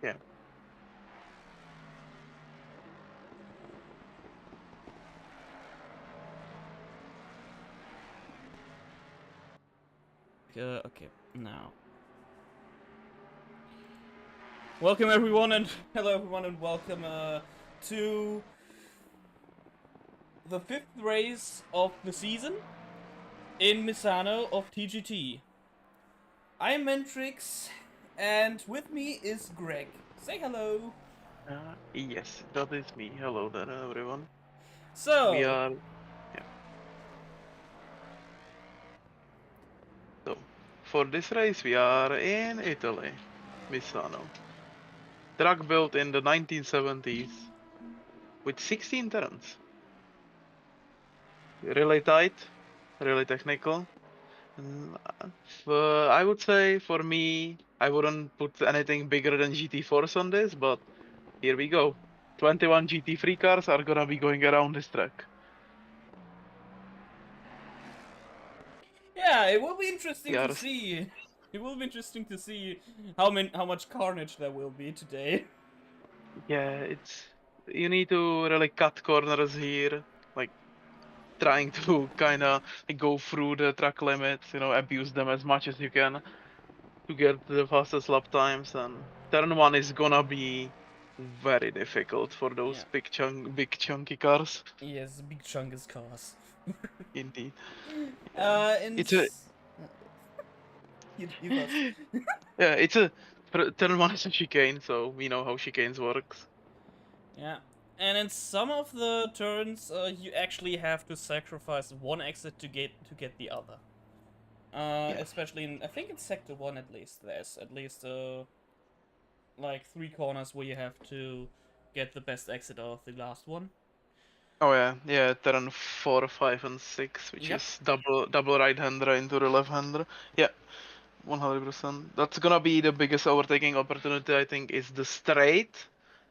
Yeah. Okay, now. Welcome everyone and hello everyone and welcome to the 5th race of the season in Misano of TGT. I'm Mentrix and with me is Greg. Say hello. Yes, that is me. Hello there, everyone. We So, are. Yeah. So, for this race, we are in Italy, Misano. Track built in the 1970s with 16 turns. Really tight, really technical. And, I would say for me, I wouldn't put anything bigger than GT4s on this, but here we go. 21 GT3 cars are gonna be going around this track. yeah, it will be interesting We to are see. It will be interesting to see how much carnage there will be today. Yeah, it's you need to really cut corners here, like trying to kind of go through the track limits, abuse them as much as you can to get the fastest lap times. And turn one is gonna be very difficult for those Yeah. big chunky cars. Yes, big chungus cars. Indeed, yeah. And It's a you first. yeah, turn one is a chicane, so we know how chicanes works. Yeah. And in some of the turns, you actually have to sacrifice one exit to get the other. Yeah. Especially in I think in sector one at least. There's at least like 3 corners where you have to get the best exit out of the last one. Oh yeah, yeah, turn 4, 5, and 6, which Yep. is double right-hander into the left-hander. Yeah, 100%. That's gonna be the biggest overtaking opportunity, I think, is the straight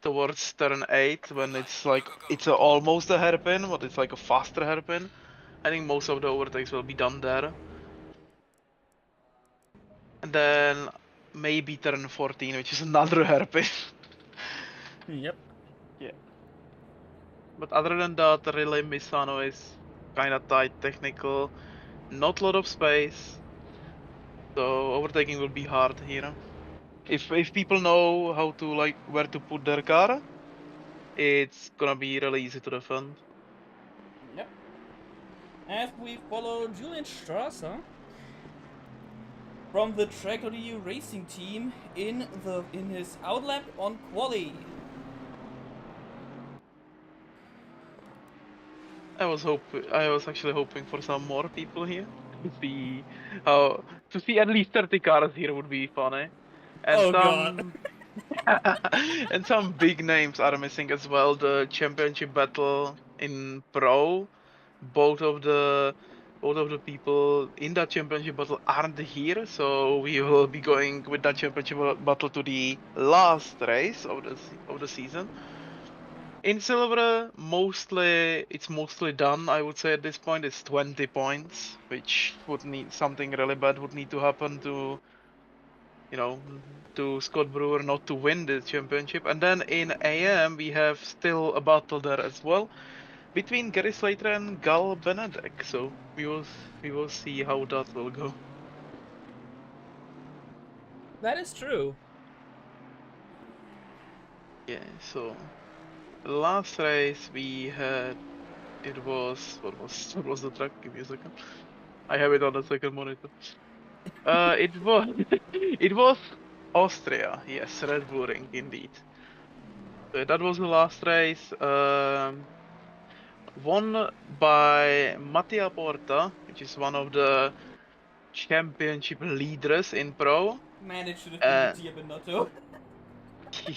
towards turn 8 when it's like almost a hairpin, but it's like a faster hairpin. I think most of the overtakes will be done there. And then maybe turn 14, which is another hairpin. Yep. Yeah. But other than that, really Misano is kinda tight technical, not a lot of space. So overtaking will be hard here. If people know how to like where to put their car, it's gonna be really easy to defend. Yep. As we follow Julian Strasser from the tracc.eu racing team in his outlap on quali. I was actually hoping for some more people here to see how to see at least 30 cars here would be funny. And Oh god. some and some big names are missing as well. The championship battle in pro, both of the both of the people in that championship battle aren't here, so we will be going with that championship battle to the last race of the season. In silver, it's mostly done. I would say at this point it's 20 points, which would need something really bad would need to happen you know, to Scott Brewer not to win the championship. And then in AM, we have still a battle there as well between Gary Slater and Gal Benedek. So we will see how that will go. That is true. Yeah. So last race we had it was what was the track? Give me a second. I have it on the second monitor. It was it was Austria. Yes, Red Bull Ring indeed. So that was the last race. Won by Mattia Porta, which is one of the championship leaders in pro. Man, it should have been And Mattia Benotto.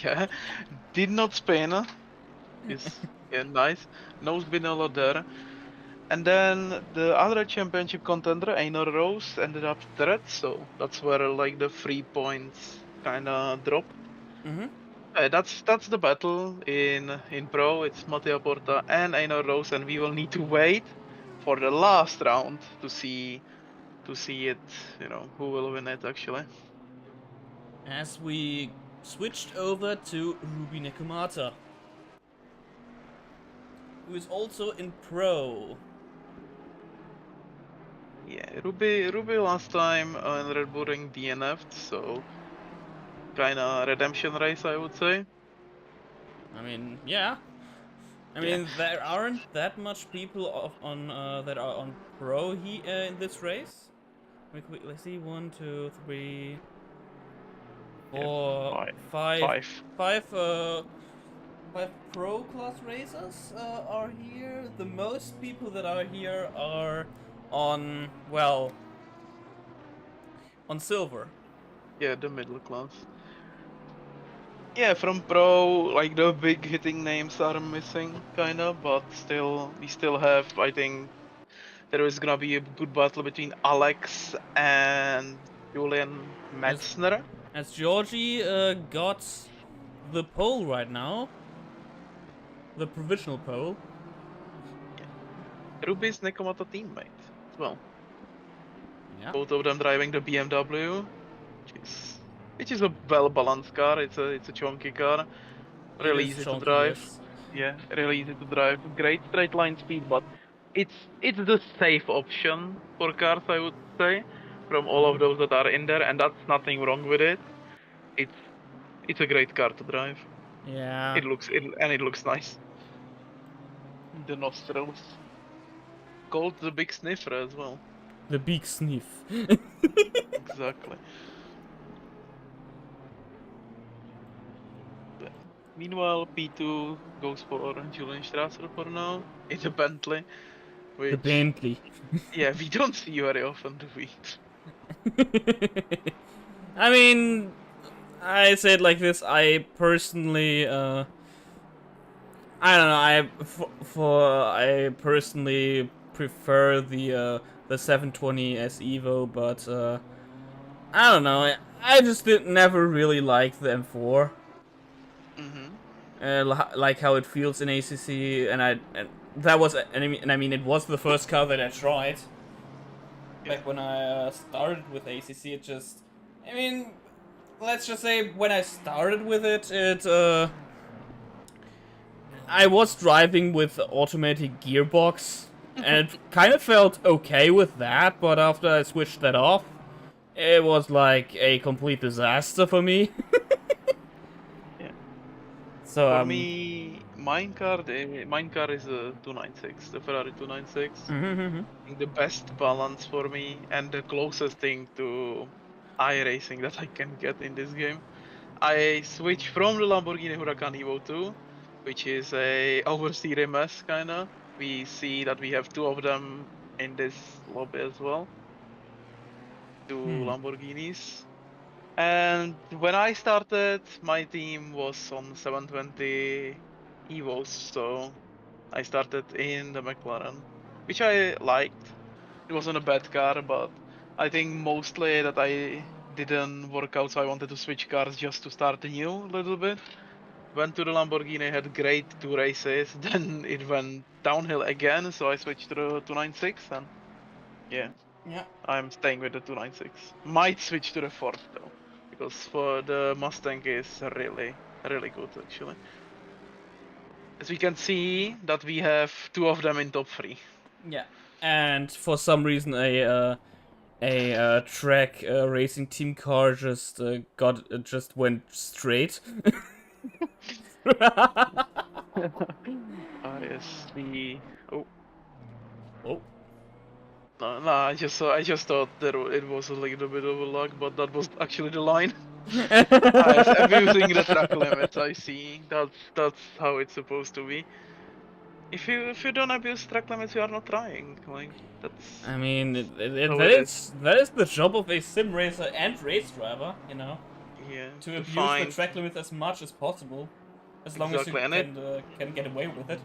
yeah, did not spin. Is yeah, nice. No spin a lot there. And then the other championship contender, Einar Rose, ended up third. So that's where like the 3 points kind of drop. Mm-hmm. That's the battle in pro. It's Mattia Porta and Einar Rose, and we will need to wait for the last round to see it. Who will win it actually. As we switched over to Ruby Nekomata, who is also in Pro. Yeah, Ruby last time in Red Bull Ring DNF'd, so kinda redemption race, I would say. I mean, yeah. I Yeah. mean, there aren't that much people on that are on Pro in this race. Let's see, 1, 2, 3, Yeah, 4, five. 5, Five. 5, 5 Pro class racers are here. The most people that are here are on, well, on silver. Yeah, the middle class. Yeah, from Pro, like the big hitting names are missing, kinda, but still, we still have, I think, there is gonna be a good battle between Alex and Julian As Metzner. as Georgie got the pole right now, the provisional pole. Yeah. Ruby's Nekomata teammate as well. Yeah. Both of them driving the BMW, which is a well balanced car. It's a chunky car, It really is easy to chunky, drive. yes. Yeah, really easy to drive. Great straight line speed, but it's the safe option for cars, I would say, from all of those that are in there, and that's nothing wrong with it. It's it's a great car to drive. Yeah. It looks nice. The nostrils, called the big sniffer as well. The big sniff. Exactly. But meanwhile, P2 goes for Julian Strasser for now in the Bentley, The which Bentley. yeah we don't see very often, do we? I mean, I say it like this. I personally, I don't know. I personally prefer the 720 as Evo, but I don't know. I just never really liked the M4. Mm-hmm. Like how it feels in ACC, and that was, and I mean, it was the first car that I tried Yeah. back when I started with ACC. It just, I mean, let's just say when I started with it, I was driving with automatic gearbox, and it kind of felt okay with that. But after I switched that off, it was like a complete disaster for me. Yeah. So For me, mine car is a 296, the Ferrari 296. mhm. I think the best balance for me and the closest thing to iRacing that I can get in this game. I switch from the Lamborghini Huracan Evo 2, which is a oversteer mess kinda. We see that we have two of them in this lobby as well, two Hmm. Lamborghinis. And when I started, my team was on 720 Evos, so I started in the McLaren, which I liked. It wasn't a bad car, but I think mostly that I didn't work out, so I wanted to switch cars just to start new a little bit. Went to the Lamborghini, had great two races, then it went downhill again, so I switched to the 296, and yeah, Yeah. I'm staying with the 296. Might switch to the Ford though, because for the Mustang is really, really good actually. As we can see that we have two of them in top three. Yeah. And for some reason, a track racing team car just went straight. Yes, the oh Oh. no, no, I just thought that it was a little bit of a luck, but that was actually the line. It's abusing the track limits. I see. That's how it's supposed to be. If you don't abuse track limits, you are not trying. Like I mean, how it is. that is the job of a sim racer and race driver, you know, Yeah, to to abuse the find track limits as much as possible, as long as you exactly, can get away with it.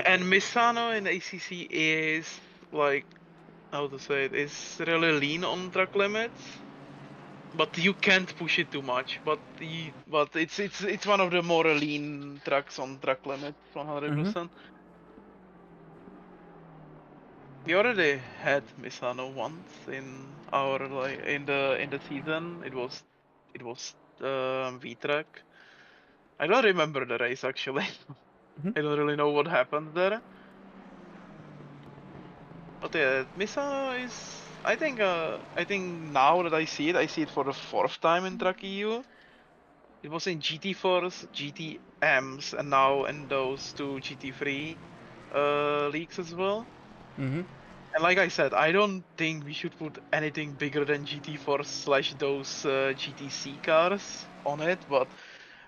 and Misano in ACC is like how to say it is really lean on track limits, but you can't push it too much. But it's one of the more lean tracks on track limits, Mm-hmm. 100%. We already had Misano once in our like in the season. It was V-Track. I don't remember the race actually. I don't really know what happened there. But yeah, Misa is. I think now that I see it for the 4th time in tracc.eu. It was in GT4s, GTMs, and now in those two GT3 leagues as well. Mm-hmm. And like I said, I don't think we should put anything bigger than GT4 slash those GTC cars on it, but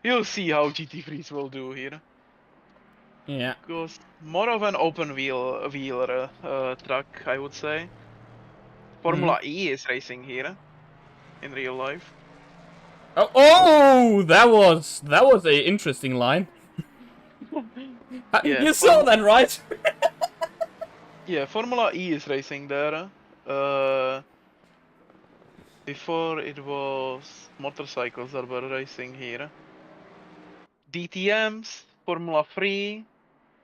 you'll see how GT3s will do here. Yeah. Because more of an open wheel track, I would say. Mm-hmm. Formula E is racing here in real life. Oh, that was a interesting line. Yeah, You saw that, right? Formula E is racing there. Uh, Before it was motorcycles that were racing here. DTMs, Formula 3.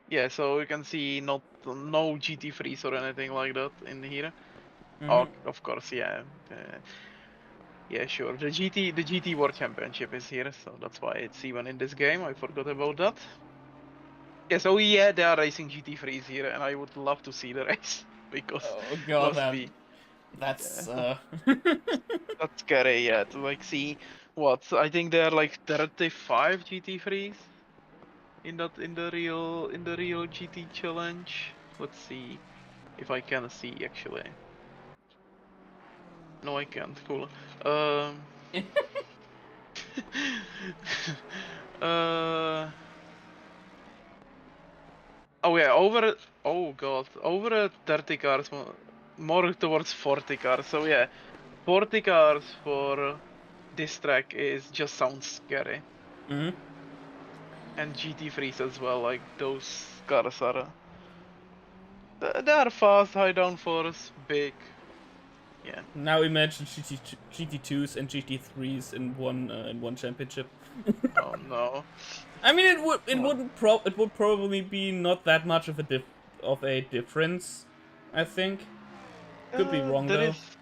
Yeah, so you can see no GT3s or anything like that in here. Mm-hmm. Oh, of course, yeah. Yeah, sure. The GT World Championship is here, so that's why it's even in this game. I forgot about that. Yeah, so yeah, they are racing GT3s here, and I would love to see the race because Oh god, must be that's yeah, that's scary. Yeah, to like see what I think there are like 35 GT3s in the real GT challenge. Let's see if I can see actually. No, I can't. Cool. Um. uh. Oh yeah, oh god, over 30 cars, more towards 40 cars. So yeah, 40 cars for this track is just sounds scary. Mm-hmm. And GT3s as well, like those cars are they are fast, high downforce, big. Yeah. Now imagine GT2s and GT3s in one championship. Oh no. I mean, Well, it would probably be not that much of a difference. I think. Could be wrong there though. is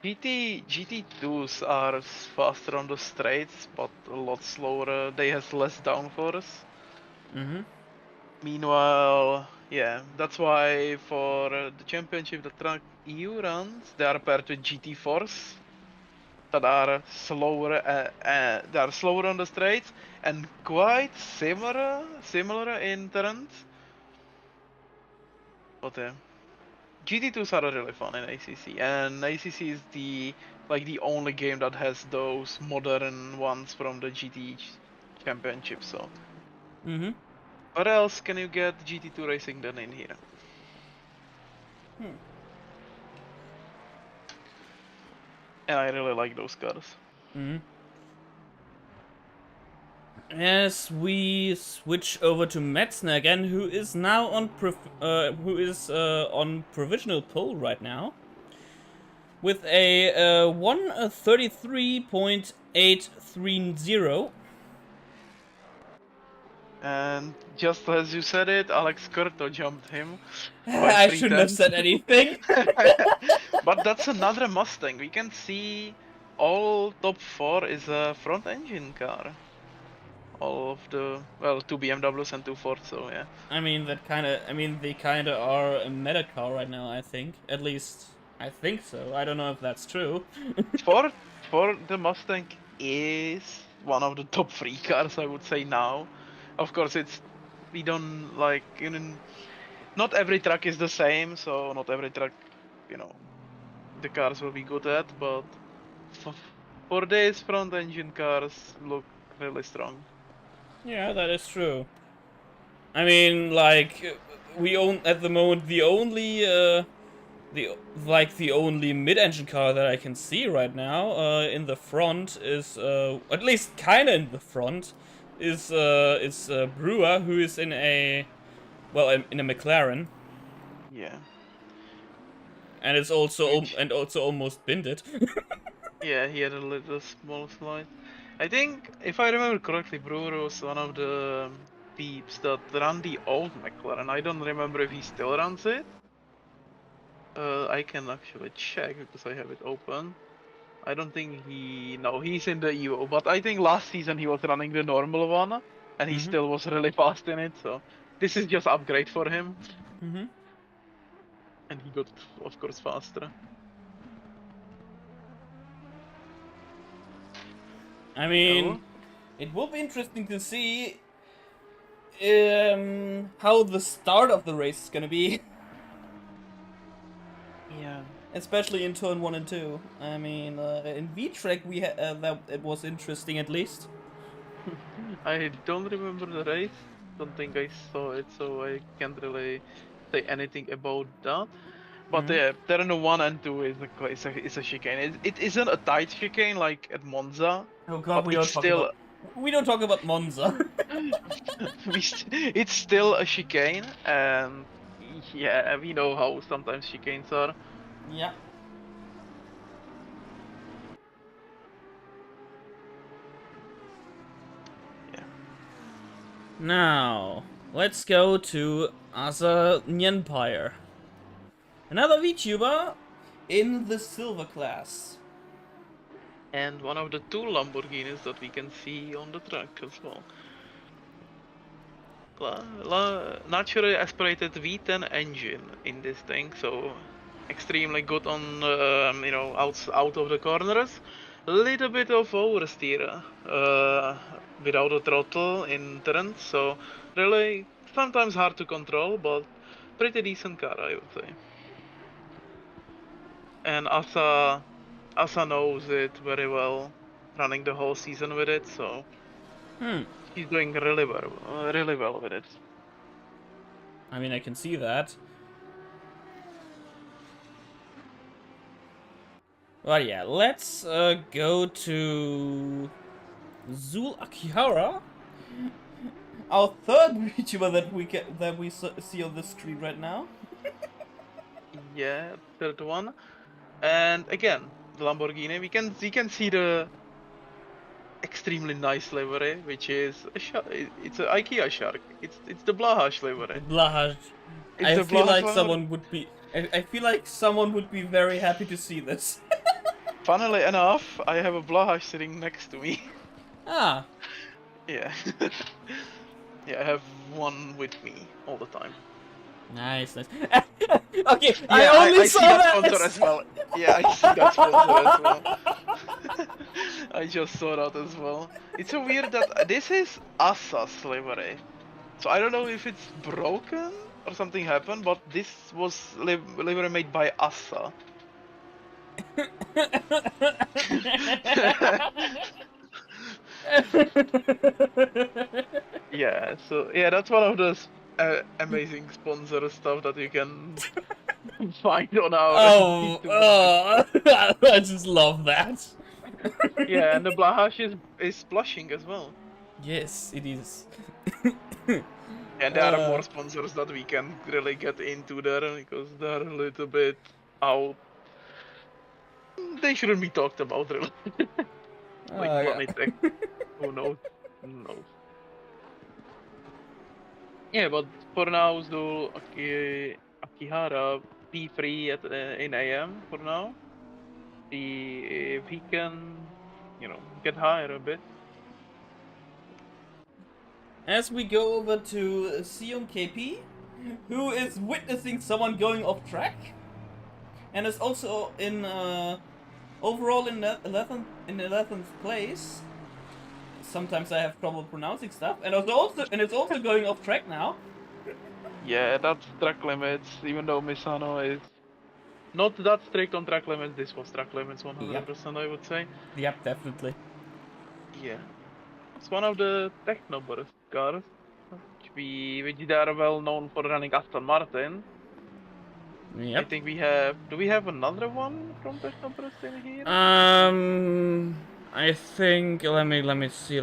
GT2s are faster on the straights, but a lot slower. They has less downforce. Mm-hmm. Meanwhile, yeah, that's why for the championship the track EU runs, they are paired with GT4s that are slower. They are slower on the straights and quite similar in turns. But GT2s are really fun in ACC, and ACC is the only game that has those modern ones from the GT championship. So, Mm-hmm. what else can you get GT2 racing done in here? Hmm. And I really like those cars. Mm-hmm. As we switch over to Metzner again, who is now on provisional pole right now, with a 1:33.830. And just as you said it, Alex Curto jumped him by I three shouldn't have tenths. said anything. But that's another Mustang. We can see all top four is a front engine car. All of the two BMWs and two Ford. So yeah, I mean they kind of are a meta car right now. I think, at least I think so. I don't know if that's true. Ford the Mustang is one of the top three cars I would say now. Of course, we don't like not every truck is the same, so not every truck you know the cars will be good at, but for, for these front engine cars look really strong. Yeah, that is true. I mean, like we own at the moment the only mid-engine car that I can see right now in the front is at least kind of in the front is Brewer, who is in a in a McLaren, Yeah, and it's which also almost binned it. yeah, he had a little small slide. I think if I remember correctly, Brewer was one of the peeps that ran the old McLaren. I don't remember if he still runs it. I can actually check because I have it open. I don't think he's in the Evo, but I think last season he was running the normal one, and he still was really fast in it. So this is just upgrade for him, and he got, of course, faster. I mean, it will be interesting to see how the start of the race is gonna be. Yeah. Especially in turn 1 and 2. I mean, in V-Track that it was interesting at least. I don't remember the race. Don't think I saw it, so I can't really say anything about that. But yeah, turn 1 and 2 is a chicane. It isn't a tight chicane like at Monza, Oh god, but it's still we don't talk about Monza. it's still a chicane, and yeah, we know how sometimes chicanes are. Yeah. Yeah. Now, let's go to Asa Nyenpire. Another VTuber in the silver class. And one of the two Lamborghinis that we can see on the track as well. Naturally aspirated V10 engine in this thing, so extremely good on out of the corners. A little bit of oversteer without a throttle in turns, so really sometimes hard to control, but pretty decent car, I would say. And Asa knows it very well, running the whole season with it, so she's doing really well with it. I mean, I can see that. But yeah, let's go to Zul Akihara, our third VTuber that we see on the screen right now. Yeah, third one. And again, the Lamborghini, we can see the extremely nice livery, which is it's an IKEA shark. It's the Blahash livery. Blahaj. It's I the feel Blahash like livery. someone would be. I feel like someone would be very happy to see this. Funnily enough, I have a Blahash sitting next to me. Ah, Yeah. Yeah, I have one with me all the time. nice. Okay, I Yeah, only I saw see that that. sponsor as well. Yeah, I see that sponsor as well. I just saw that as well. It's so weird that this is Assa's livery. So I don't know if it's broken or something happened, but this was livery made by Assa. Yeah, so yeah, that's one of those amazing sponsor stuff that you can find on our Oh, YouTube. I just love that. Yeah, and the Blahash is blushing as well. Yes, it is. And there are more sponsors that we can really get into there because they're a little bit out. They shouldn't be talked about really. Like Yeah. Planetech. Who knows? Who knows? Yeah, but for now, Zul Akihara T-Prix in AM for now. See if he can, get higher a bit. As we go over to Sion KP, who is witnessing someone going off track, and is also in overall in 11th place. Sometimes I have trouble pronouncing stuff, and it's also going off track now. Yeah, that's track limits. Even though Misano is not that strict on track limits, this was track limits 100%, I would say. Yep, definitely. Yeah, it's one of the Technoburst cars, which they are well known for running Aston Martin. I Yep. think we have. Do we have another one from Technoburst in here? I think let me see.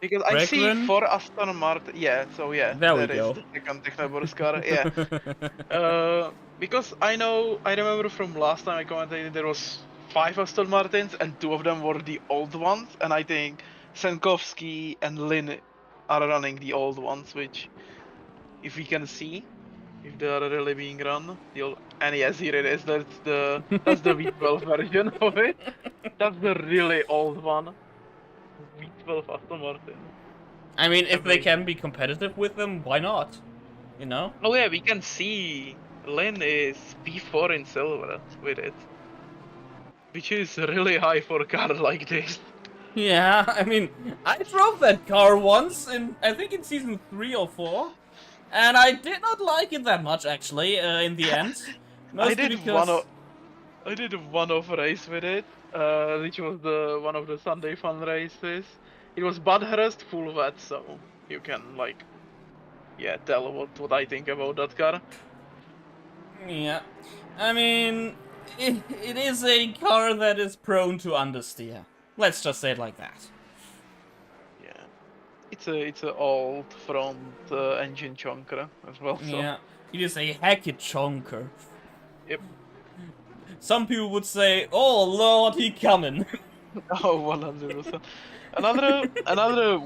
Because I see Bregren? for Aston Martin. Yeah, so yeah, There we that is go. the second Technoburst car. Yeah. Because I remember from last time I commented there was 5 Aston Martins and 2 of them were the old ones, and I think Senkowski and Lin are running the old ones, which if we can see if they are really being run, And yes, here it is. That's the V12 version of it. That's the really old one. V12 Aston Martin. I mean, if they can Amazing. be competitive with them, why not? You know? Oh yeah, we can see Lynn is P4 in silver with it, which is really high for a car like this. Yeah, I mean, I drove that car once I think in season 3 or 4, and I did not like it that much actually, in the end. I Mostly did one because... o- I did a one-off race with it, which was the one of the Sunday fun races. It was Budhurst full wet, so you can like, yeah, tell what I think about that car. Yeah. I mean, it is a car that is prone to understeer. Let's just say it like that. Yeah, it's a old front engine chunker as well. So Yeah. It is a Hackett chonker. yep. Some people would say, oh lord, he coming. Oh, 100%. Another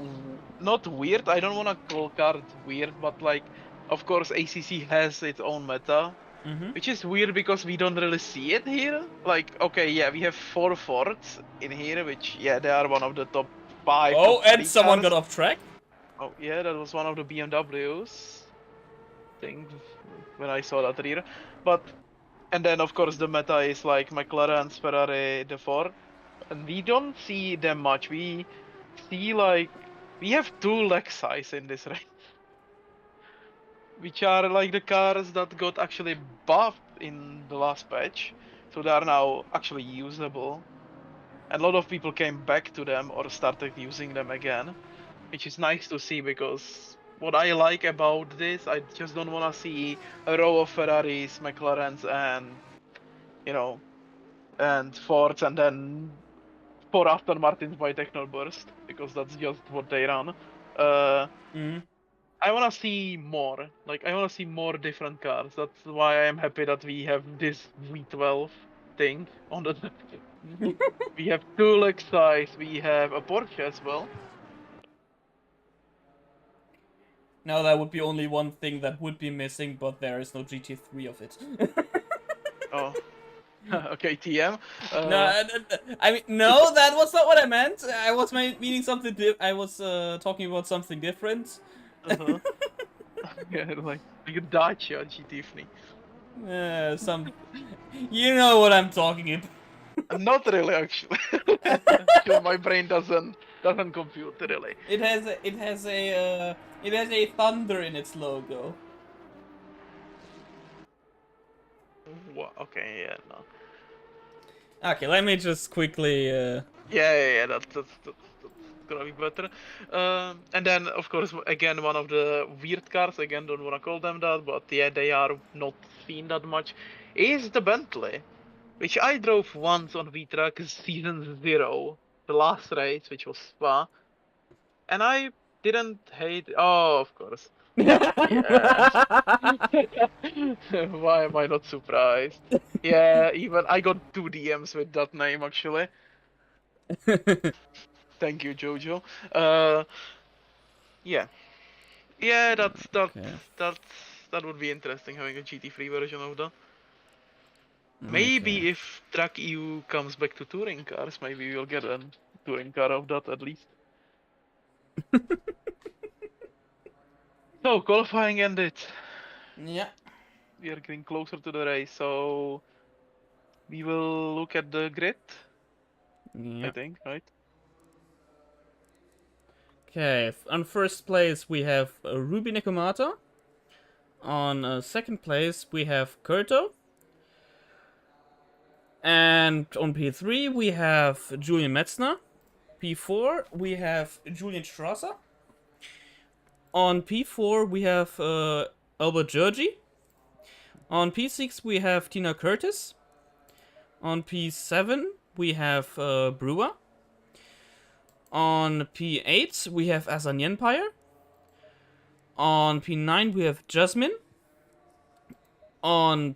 not weird. I don't want to call cards weird, but like, of course, ACC has its own meta, Mm-hmm. which is weird because we don't really see it here. Like, okay, yeah, we have 4 Fords in here, which yeah, they are one of the top five, Oh, top and three someone got cars. off track? Oh yeah, that was one of the BMWs. Thing when I saw that here, but and then of course the meta is like McLaren's Ferrari, the Ford. And we don't see them much. We see like we have 2 Lexus in this race, which are like the cars that got actually buffed in the last patch, so they are now actually usable. And a lot of people came back to them or started using them again, which is nice to see because what I like about this, I just don't want to see a row of Ferraris, McLarens, and you know, and Fords, and then 4 Aston Martins by Technoburst because that's just what they run. Uh, Mm. I want to see more. Like I want to see more different cars. That's why I'm happy that we have this V12 thing on the. We have 2 Lexus. We have a Porsche as well. Now that would be only one thing that would be missing, but there is no GT3 of it. Oh, okay, TM. No, Uh, I mean, no, that was not what I meant. I was meaning something I was talking about something different. uh-huh. Yeah, like a Dacia GT3. Some... You know what I'm talking about. Not really, actually. Actually, my brain doesn't compute really. It has a thunder in its logo. Okay, yeah, no. Okay, let me just quickly. Yeah, that's gonna be better. And then, of course, again, one of the weird cars, again, don't wanna call them that, but yeah, they are not seen that much, is the Bentley, which I drove once on V-Track season 0, the last race, which was Spa, and I didn't hate. Oh, of course. Yeah. Why am I not surprised? Yeah, even I got 2 DMs with that name actually. Thank you, Jojo. Uh, yeah, yeah, Okay. that would be interesting having a GT3 version of that. Okay. Maybe if tracc.eu comes back to touring cars, maybe we'll get a touring car of that at least. So qualifying ended. Yeah. We are getting closer to the race, so we will look at the grid. I Yeah. think, right? Okay. On first place we have Ruby Nekomata. On second place we have Kurto. And on P3 we have Julian Metzner. P4 we have Julian Strasser. On P4 we have Albert Georgi. On P6 we have Tina Curtis. On P7 we have Brewer. On P8 we have Asan Empire. On P9 we have Jasmine. On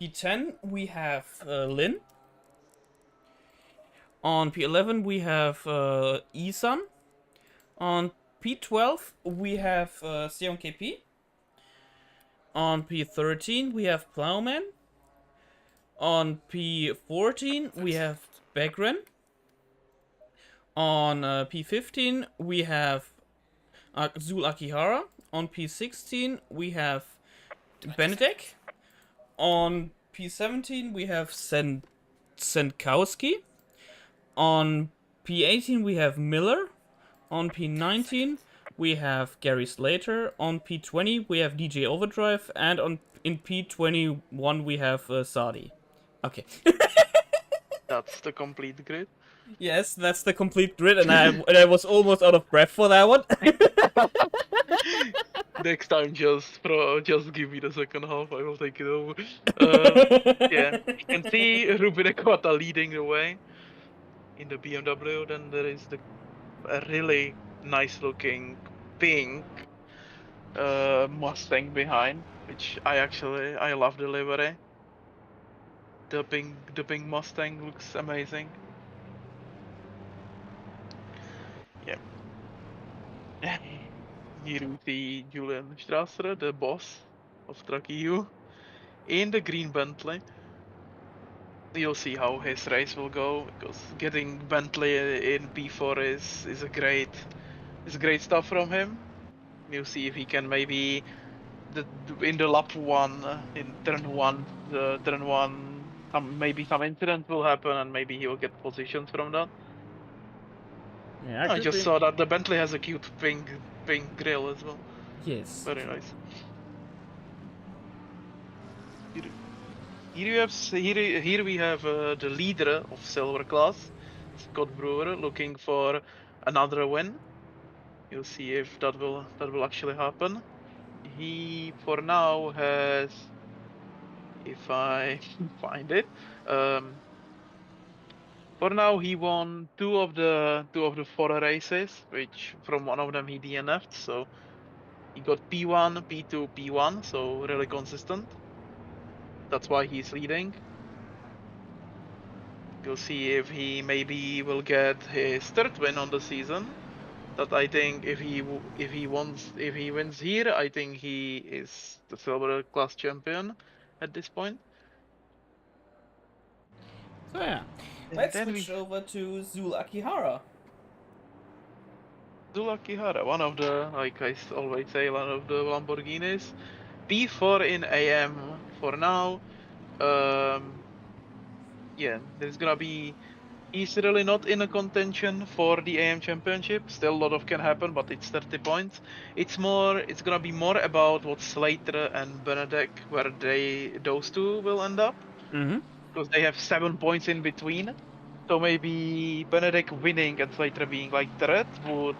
P10 we have Lin. On P11 we have Isan. On P12 we have Sion KP. On P13 we have Plowman. On P14 we have Begren. On P15 we have Zul Akihara. On P16 we have Benedek. On P17 we have Senkowski. On P18 we have Miller. On P19 we have Gary Slater. On P20 we have DJ Overdrive, and in P21 we have Sadi. Okay. That's the complete grid. Yes, that's the complete grid, and I was almost out of breath for that one. Next time, just give me the second half. I will take it over. Yeah, you can see Rubin Ekwata leading the way in the BMW. Then there is a really nice looking pink Mustang behind, which I love the livery. The pink Mustang looks amazing. Yeah. Here we see Julian Strasser, the boss of tracc.eu, in the green Bentley. You'll see how his race will go, because getting Bentley in P4 is a great stuff from him. We'll see if he can maybe in the lap one, in turn one, maybe some incident will happen and maybe he will get positions from that. Yeah, I just saw that the Bentley has a cute pink grille as well. Yes. Very nice. Here we have the leader of silver class, Scott Brewer, looking for another win. You'll see if that will actually happen. He for now has, if I find it, for now he won two of the 4 races, which from one of them he DNF'd, so he got P1, P2, P1, so really consistent. That's why he's leading. You'll see if he maybe will get his 3rd win on the season. That I think if he wins here, I think he is the silver class champion at this point. So yeah, let's switch over to Zul Akihara. Zul Akihara, one of the, like I always say, one of the Lamborghinis. P4 in AM for now. Yeah, there's gonna be. He's really not in a contention for the AM championship. Still, a lot of can happen, but it's 30 points. It's gonna be more about what Slater and Benedek, where those two will end up, because they have 7 points in between. So maybe Benedek winning and Slater being like third would,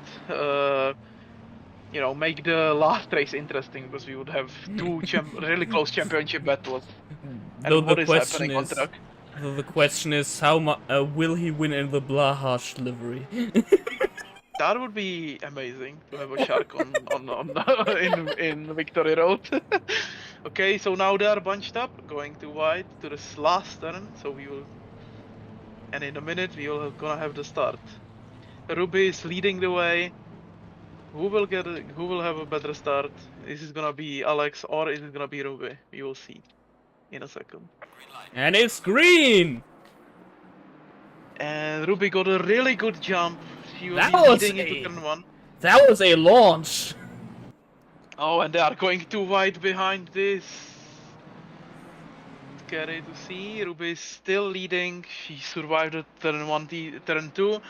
make the last race interesting, because we would have two really close championship battles. Though And what is happening on track? The question is, how will he win in the Blahash livery? That would be amazing to have a shark on in Victory Road. Okay, so now they are bunched up, going to wide to this last turn. So and in a minute we will gonna have the start. Ruby is leading the way. Who will have a better start? Is it gonna be Alex or is it gonna be Ruby? We will see in a second. And it's green! And Ruby got a really good jump. She will That be was leading into turn 1. That was a launch! Oh, and they are going too wide behind this. Scary to see. Ruby is still leading. She survived the turn 1, turn 2.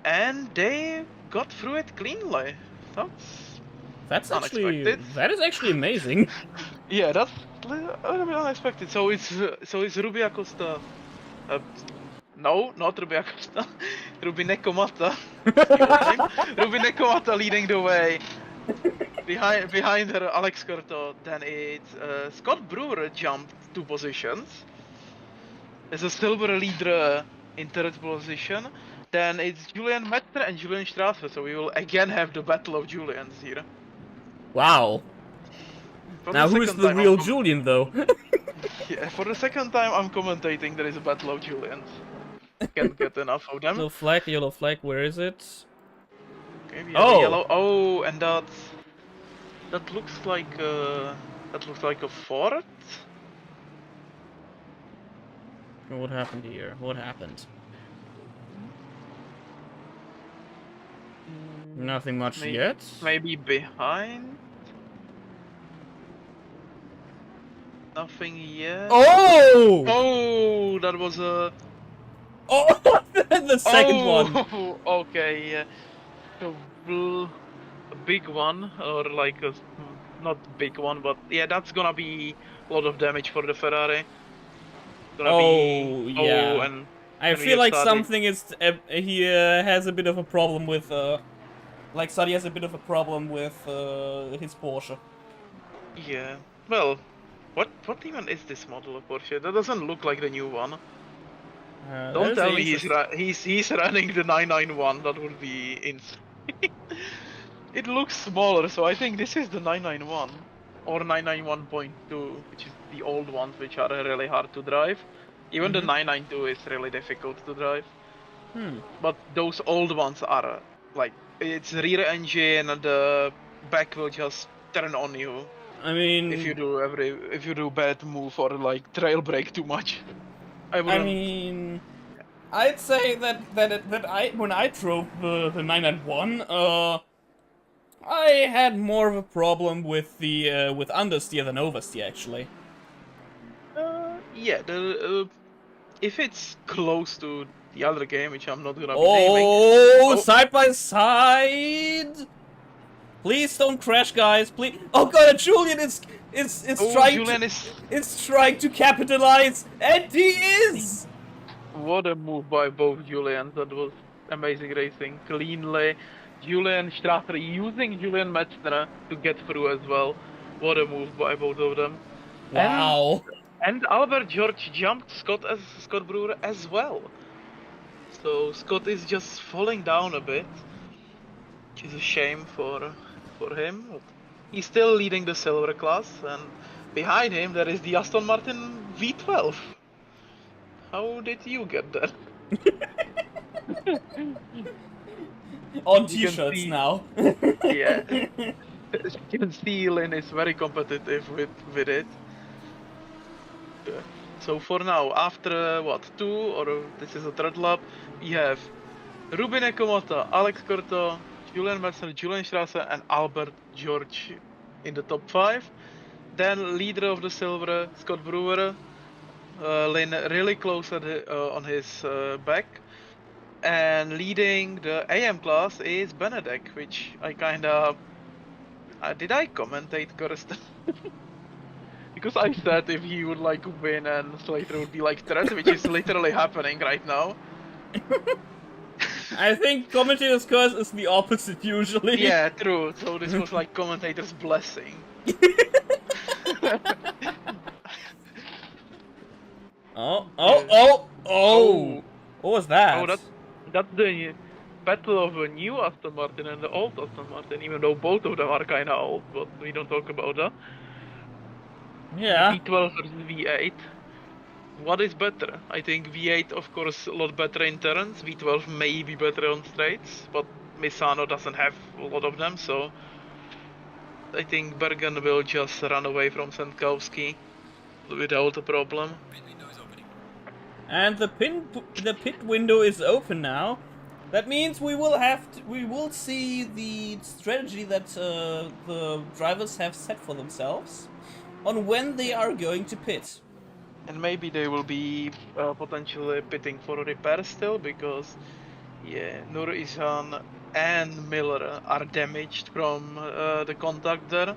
And they got through it cleanly. That's unexpected. That is actually amazing. Yeah, that's a little bit unexpected. So it's Ruby Acosta. No, not Ruby Acosta. Ruby Nekomata. Ruby Nekomata leading the way. Behind her, Alex Curto. Then it's Scott Brewer jumped 2 positions. There's a silver leader in 3rd position. Then it's Julian Metzger and Julian Strasser. So we will again have the battle of Julians here. Wow. Now who's the real Julian though? Yeah, for the second time I'm commentating there is a battle of Julians. Can't get enough of them. Yellow flag, where is it? Okay, we have a yellow. Oh, and that looks like a fort. What happened here? What happened? Nothing much yet. Maybe behind. Nothing yet. Oh! Oh, that was a. Oh! The second one. Oh, okay. Yeah. A, a big one, or like not big one, but yeah, that's gonna be a lot of damage for the Ferrari. Gonna be Oh, oh, yeah. I and we feel have like Sadi. something is. He has a bit of a problem with. Like, Sadi has a bit of a problem with his Porsche. Yeah. Well, what even is this model of Porsche? That doesn't look like the new one. That Don't is tell me interesting. he's running the 991. That would be insane. It looks smaller, so I think this is the 991 or 991.2, which is the old ones, which are really hard to drive. Even the 992 is really difficult to drive. But those old ones are like it's rear engine and the back will just turn on you I if you mean, do bad move or like trail brake too much. I I wouldn't. mean, I'd say that I when I drove the 991, I had more of a problem with the with understeer than oversteer actually. Yeah. If it's close to the other game, which I'm not gonna be naming. Oh, Oh, side by side. Please don't crash, guys. Please. Oh god, Julian is oh, trying to Julian is. capitalize, and he is. What a move by both Julians. That was amazing racing. Cleanly. Julian Strasser using Julian Metzner to get through as well. What a move by both of them. And Wow. and Albert George jumped Scott Brewer as well. So Scott is just falling down a bit, which is a shame for him. But he's still leading the silver class, and behind him there is the Aston Martin V12. How did you get there? On You can t-shirts see, now. yeah, you can see Lynn is very competitive with it. Uh, So for now, after what, two or this is a third lap, we have Ruben Ekomota, Alex Corto, Julian Metzner, Julian Strasser, and Albert George in the top five. Then leader of the silver, Scott Brewer, Lynn really close on his back. And leading the AM class is Benedek, which I kinda did I commentate Corsa? Because I said if he would like win and Slater would be like threat, which is literally happening right now. I think commentator's curse is the opposite usually. Yeah, true. So this was like commentator's blessing. Oh, oh, Yeah. oh, oh! Oh, What was oh, that? that's the battle of a new Aston Martin and the old Aston Martin. Even though both of them are kind of old, but we don't talk about that. Yeah. V12 versus V8. What is better? I think V8, of course, a lot better in turns. V12 may be better on straights, but Misano doesn't have a lot of them, so I think Bergen will just run away from Sandkowski without a problem. And the pit window is open now. That means we will see the strategy that the drivers have set for themselves on when they are going to pit. And maybe they will be potentially pitting for repairs still, because yeah, Nur Izan and Miller are damaged from the contact there.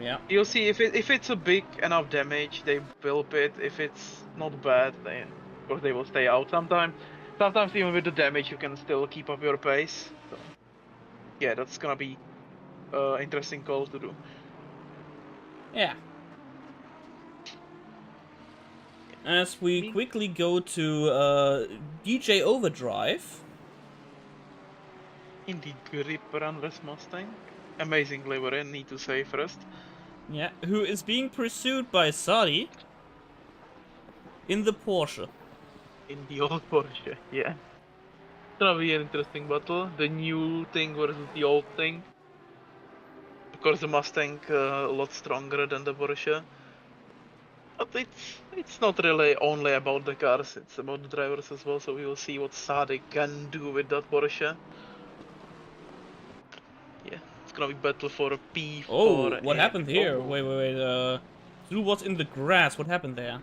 Yeah. You'll see if it's a big enough damage, they will pit. If it's not bad, they of course they will stay out. Sometimes even with the damage, you can still keep up your pace. So yeah, that's gonna be interesting call to do. Yeah. As we quickly go to DJ Overdrive. In the grip runless Mustang, amazing livery, need to say first. Yeah, who is being pursued by Sadi in the Porsche. In the old Porsche, yeah. It's gonna be an interesting battle. The new thing versus the old thing. Of course, the Mustang a lot stronger than the Porsche. But it's not really only about the cars, it's about the drivers as well, so we will see what Sade can do with that Porsche. Yeah, it's gonna be battle for a Oh, P4 what happened here? Oh. Wait. Drew was in the grass. What happened there?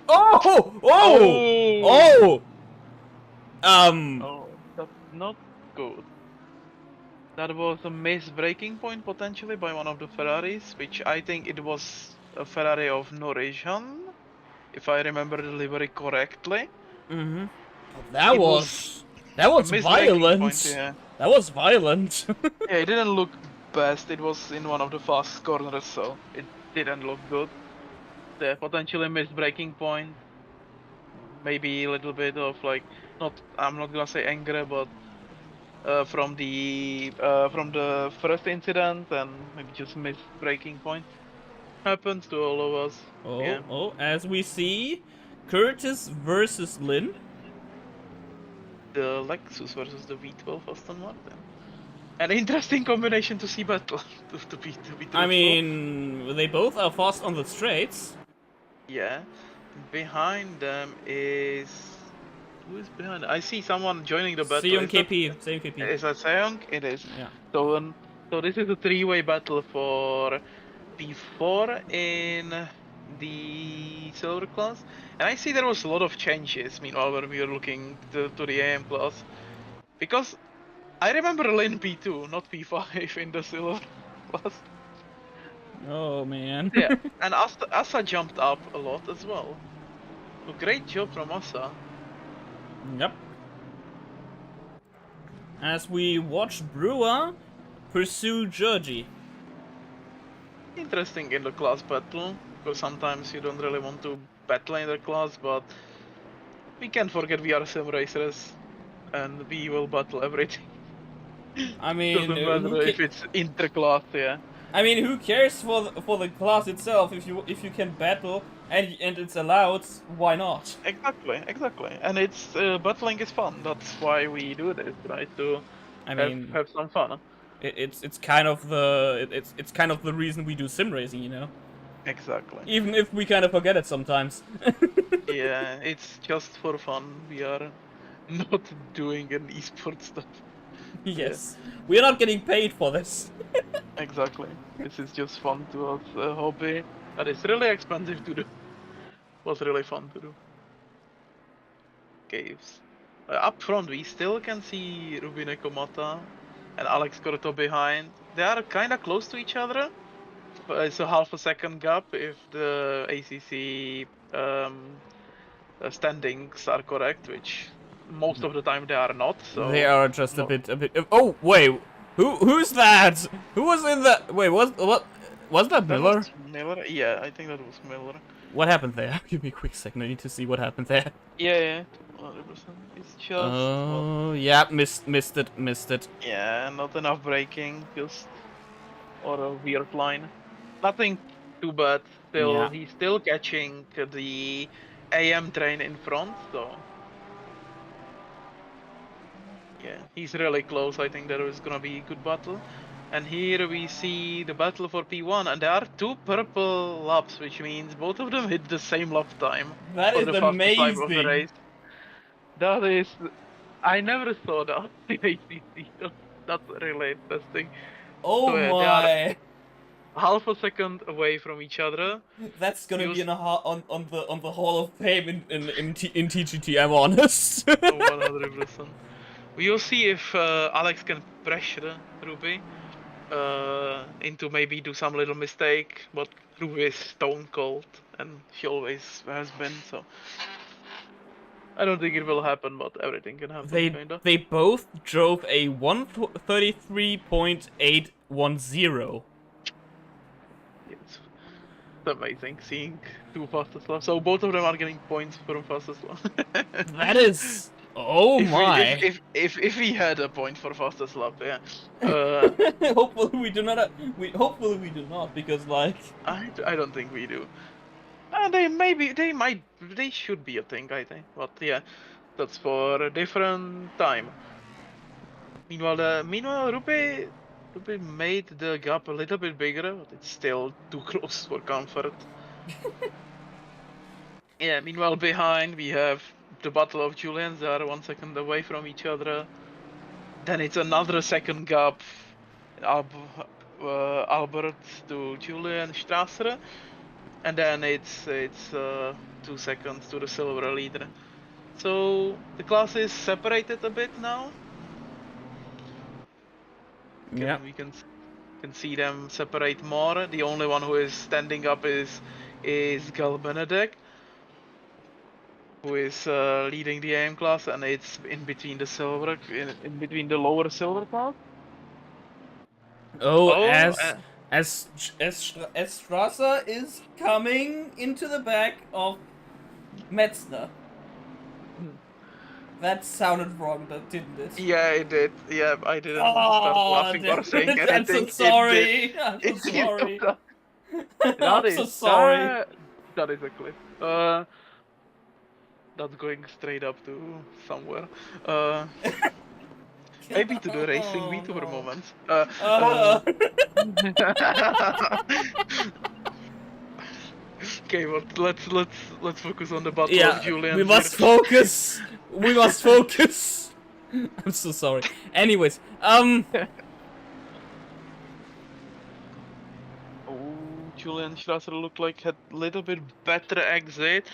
Oh! Oh! Oh! Oh! Um. Oh, that's not good. That was a missed braking point potentially by one of the Ferraris, which I think it was a Ferrari of Norwegian, if I remember the livery correctly. Mm-hmm. It was That a was missed braking point, violent. yeah. That was violent. Yeah, it didn't look best. It was in one of the fast corners, so it didn't look good. The potentially missed braking point, maybe a little bit of like, not, I'm not gonna say anger, but from the first incident, and maybe just missed braking point. Happens to all of us. Yeah. As we see, Curtis versus Lynn. The Lexus versus the V12 Aston Martin. An interesting combination to see battle, to be I truthful. mean, they both are fast on the straights. Yeah. Behind them is... Who is behind? I see someone joining the battle. Same KP, same KP. Is that Seong? It is. Yeah. So, so this is a three-way battle for P4 in the silver class. And I see there was a lot of changes, meanwhile, when we were looking to the AM class. Because I remember Lane P2, not P5 in the silver class. Oh man. Yeah, and Asa jumped up a lot as well. So great job from Asa. Yep. As we watch Brewer pursue Georgie. Interesting in the class battle, because sometimes you don't really want to battle in the class, but we can't forget we are sim racers, and we will battle everything. I mean, Doesn't matter if it's inter-class, yeah. I mean, who cares for the class itself? If you can battle and it's allowed, why not? Exactly. And it's battling is fun. That's why we do this, right? To I mean, have some fun. it's kind of the it's kind of the reason we do sim racing, you know. Exactly. Even if we kind of forget it sometimes. Yeah, it's just for fun. We are not doing an esport stuff. Yes, we are not getting paid for this. Exactly. This is just fun to us, a hobby that is really expensive to do. Was really fun to do. Caves. Up front, we still can see Rubine Komata and Alex Corto behind. They are kind of close to each other. But it's a half a second gap if the ACC standings are correct, which most of the time they are not. So They are just a bit. Oh wait, who's that? Who was in the? Wait, what? Was that That was Miller? Miller. Yeah, I think that was Miller. What happened there? Give me a quick second. I need to see what happened there. Yeah, 100%. It's just well, Oh yeah, missed it. yeah, not enough braking, just or a weird line. Nothing too bad. Still, Yeah. he's still catching the AM train in front, so yeah, he's really close. I think there is gonna be a good battle. And here we see the battle for P1, and there are two purple laps, which means both of them hit the same lap time That for is the fastest lap of the amazing. race. That is, I never saw that in ACC. That's really interesting. Oh So yeah, they are my. half a second away from each other. That's gonna be Use in a on the Hall of Fame in TGT. I'm honest. 100%. We'll see if Alex can pressure Ruby into maybe do some little mistake, but Ruby is stone cold, and she always has been. So I don't think it will happen, but everything can happen, kinda. They both drove a 133.810. It's amazing seeing two fastest laps. So both of them are getting points from fastest lap. That is. Oh If we my. if we had a point for fastest lap, yeah. Hopefully we do not. Hopefully we do not, because like. I don't think we do. They should be a thing, I think. But yeah, that's for a different time. Meanwhile, Rupe made the gap a little bit bigger, but it's still too close for comfort. Yeah, meanwhile behind we have the Battle of Julians. They are 1 second away from each other. Then it's another second gap. Albert to Julian Strasser. And then it's 2 seconds to the silver leader. So the class is separated a bit now. Yeah. We can see them separate more. The only one who is standing up is Gal Benedek, who is leading the AM class, and it's in between the silver, in between the lower silver class. Oh, Oh, as Strasser is coming into the back of Metzner. That sounded wrong, didn't it? yeah, it did. Yeah, I didn't start Oh, laughing damn or saying it. I'm so anything. It did. sorry. I'm so It did. sorry. That I'm so is sorry. that is a clip. That's going straight up to somewhere. Uh, maybe to the racing Oh, VTuber no. moments. Okay, but let's focus on the Battle of Yeah, we Julians here. must focus. We must focus. I'm so sorry. Anyways, Oh, Julian Strasser looked like had a little bit better exit.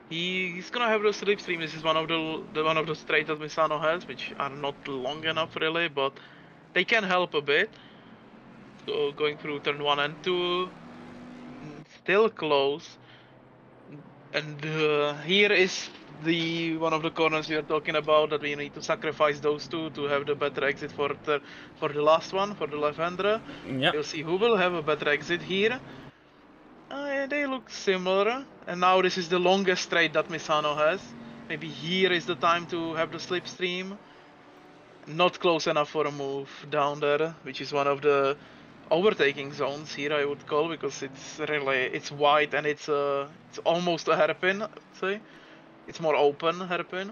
He's gonna have the slipstream. This is one of the straights that Misano has, which are not long enough really, but they can help a bit. So going through turn 1 and 2, still close. And here is the one of the corners we are talking about, that we need to sacrifice those two to have the better exit for the last one, for the left-hander. yeah. You'll see who will have a better exit here. Yeah, they look similar. And now this is the longest straight that Misano has. Maybe here is the time to have the slipstream. Not close enough for a move down there, which is one of the overtaking zones here, I would call, because it's wide and it's almost a hairpin, I'd say. It's more open hairpin.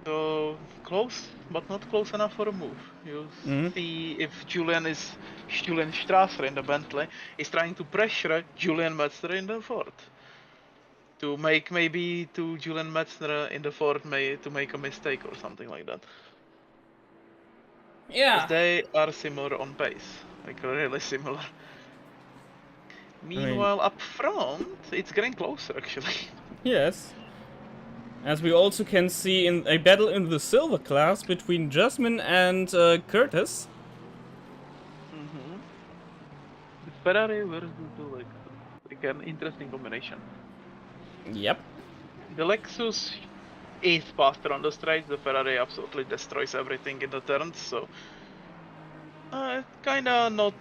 So close, but not close enough for a move. You see if Julian Strasser in the Bentley is trying to pressure Julian Metzner in the Ford. To make maybe to Julian Metzner in the Ford to make a mistake or something like that. Because Yeah. they are similar on pace, like really similar. I mean, Meanwhile, up front, it's getting closer actually. yes. As we also can see in a battle in the silver class between Jasmine and Curtis. Mm-hmm. The Ferrari versus the Lexus, like an interesting combination. Yep. The Lexus is faster on the straights. The Ferrari absolutely destroys everything in the turns, so kinda not,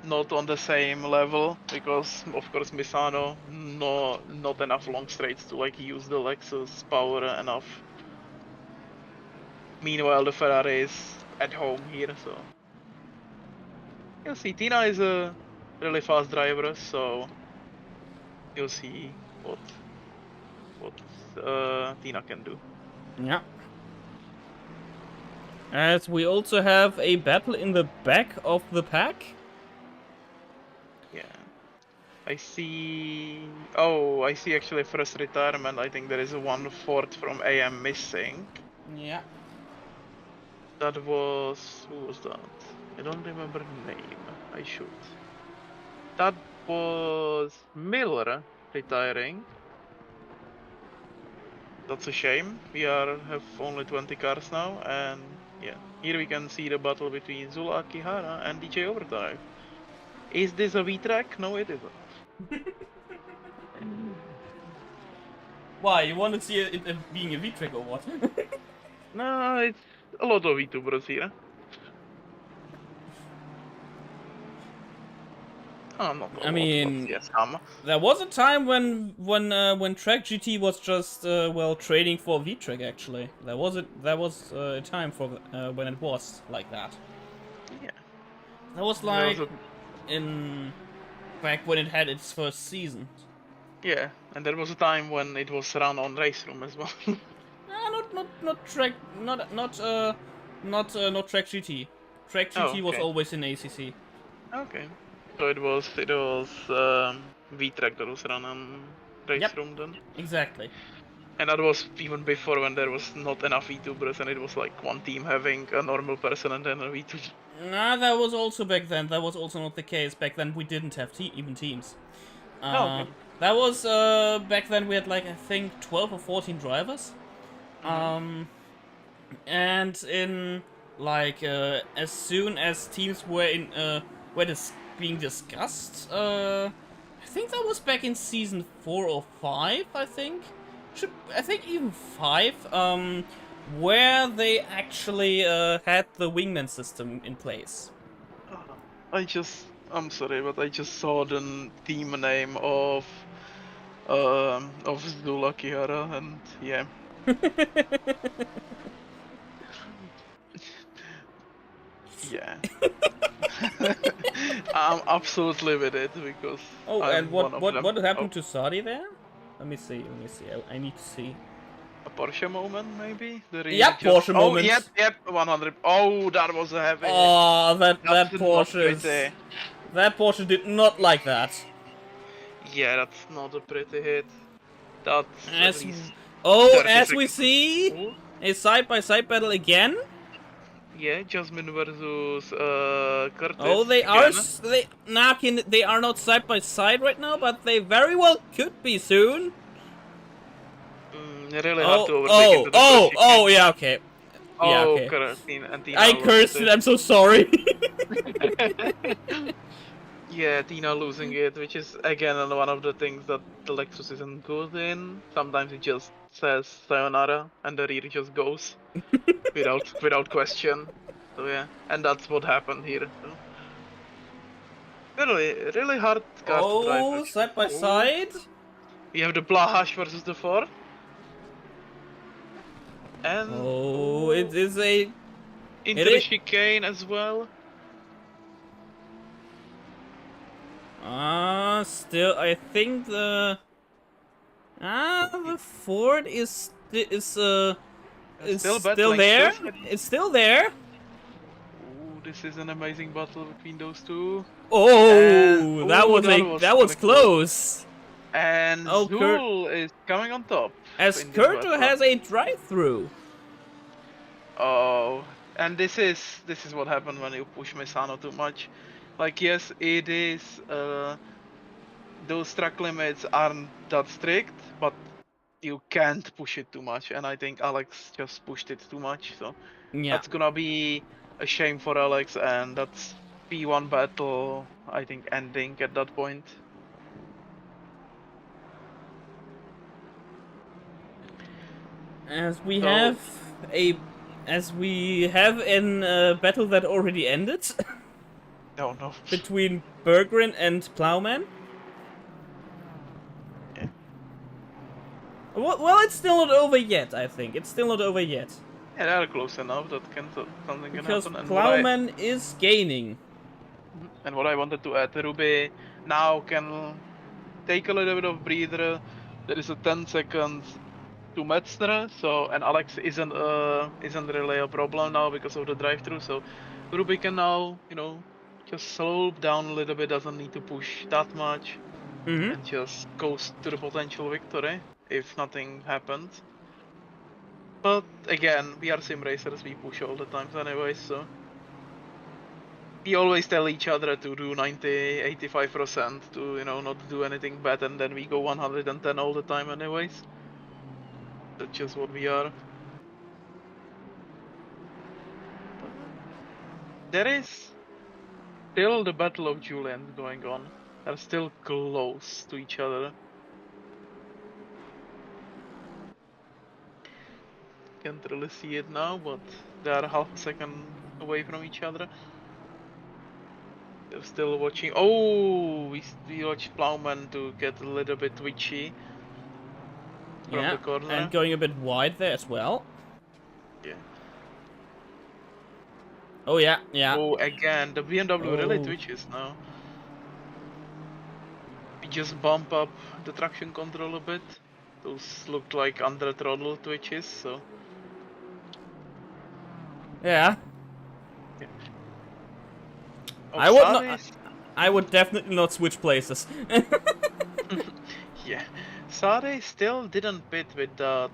not on the same level, because of course Misano not enough long straights to like use the Lexus power enough. Meanwhile, the Ferrari is at home here, so you'll see. Tina is a really fast driver, so you'll see what Tina can do. Yeah. As we also have a battle in the back of the pack. Yeah. I see. Oh, I see actually first retirement. I think there is a 1/4 from AM missing. Yeah. That was. Who was that? I don't remember the name. I should. That was Miller retiring. That's a shame. We have only 20 cars now, and yeah. Here we can see the battle between Zula Akihara and DJ Overdrive. Is this a V-track? No, it isn't. Why? You want to see it being a V-track or what? No, it's a lot of VTubers here. Oh, not a I lot, but mean, yes, some. there was a time when tracc.GT was just trading for V-track. Actually, there was a time for when it was like that. Yeah. That was There was like in back when it had its first season. yeah, and there was a time when it was run on Race Room as well. Not track not track GT. Track Oh, GT was okay. always in ACC. Okay. So it was V-Track that was run on race Yep. room then. Exactly. And that was even before when there was not enough VTubers and it was like one team having a normal person and then a VTuber. Nah, that was also back then. That was also not the case. Back then we didn't have even teams. Oh, okay. That was back then we had like I think 12 or 14 drivers. And in like as soon as teams were being discussed, I think that was back in season 4 or 5. I think even 5. Where they actually had the wingman system in place. I'm sorry, but I just saw the team name of Zula Kihara and yeah. Yeah. I'm absolutely with it because Oh, and I'm one of them. what Oh, happened to Sadi there? Let me see. I need to see. a Porsche moment maybe? The rear Yep, just. Porsche Oh, yep, moment. 100. Oh, that was a heavy hit. Oh, That's that not Porsche pretty. that Porsche did not like that. Yeah, that's not a pretty hit. That's at As least oh, 30 as we seconds. see, Oh, a side by side battle again. yeah, Jasmine versus Curtis Oh, again. they are not side by side right now, but they very well could be soon. Really hard to overtake into the first Oh, chicane. yeah, okay. Yeah, Oh, okay. And Tina I lost cursed it, it. I'm so sorry. Yeah, Tina losing it, which is again one of the things that the Lexus isn't good in. Sometimes it just says sayonara and the rear just goes without question. So yeah, and that's what happened here. So really hard car to drive. Oh, Actually. side by Oh, side. we have the Blahash versus the Ford, and Oh, it oh, is a into it the is chicane as well. still I think the Ford They're is still still battling, there. still fighting. It's still there. Ooh, this is an amazing battle between those two. And Oh, oh, that was that was kinda close. close. And Oh, Zul is coming on top as in this Kurto battle. has a drive-through. Oh, and this is what happened when you push Misano too much. Like yes, it is. Those track limits aren't that strict, but you can't push it too much. And I think Alex just pushed it too much. So Yeah. that's gonna be a shame for Alex, and that's P1 battle. I think ending at that point. As we So have a as we have in a battle that already ended no, no. between Berggren and Plowman. Yeah. Well, it's still not over yet. I think it's still not over yet Yeah, they're close enough that something can because happen. Plowman is gaining. And what I wanted to add, Ruby now can take a little bit of breather. There is a 10 seconds to Metzner, so and Alex isn't really a problem now because of the drive-through. So Ruby can now just slow down a little bit. Doesn't need to push that much Mm-hmm. and just goes to the potential victory if nothing happens. But again, we are sim racers. We push all the times anyway, so. We always tell each other to do 85% to not do anything bad, and then we go 110 all the time anyways. That's just what we are. But there is still the battle of Julians going on. They're still close to each other. Can't really see it now, but they are half a second away from each other. They're still watching. Oh, we watched Plowman to get a little bit twitchy from Yeah, the and corner. going a bit wide there as well. Yeah. Oh yeah, yeah. Oh, again, the BMW really Oh twitches now. We just bump up the traction control a bit. Those looked like under throttle twitches, so yeah. yeah. I would not. Osiris? I would definitely not switch places. Yeah, Sade still didn't pit with that,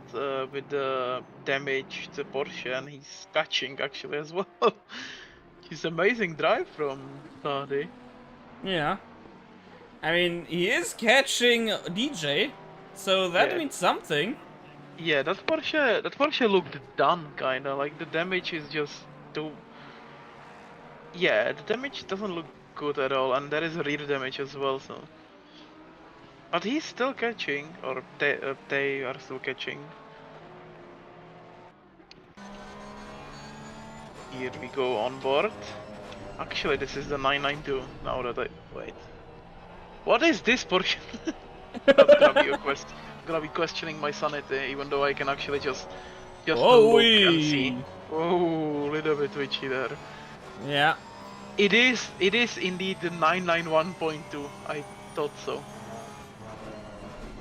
with the damage to Porsche, and he's catching actually as well. He's amazing drive from Sade. Yeah. I mean, he is catching DJ, so that Yeah, means something. yeah, that Porsche looked done, kinda. Like the damage is just too. Yeah, the damage doesn't look good at all, and there is rear damage as well. So, but he's still catching, or they are still catching. Here we go on board. Actually, this is the 992. Now that I wait, what is this Porsche? That's gonna be a quest. Gonna be questioning my sanity, even though I can actually just Oh, look and see. Oh, a little bit twitchy there. yeah. It is indeed the 991.2. I thought so.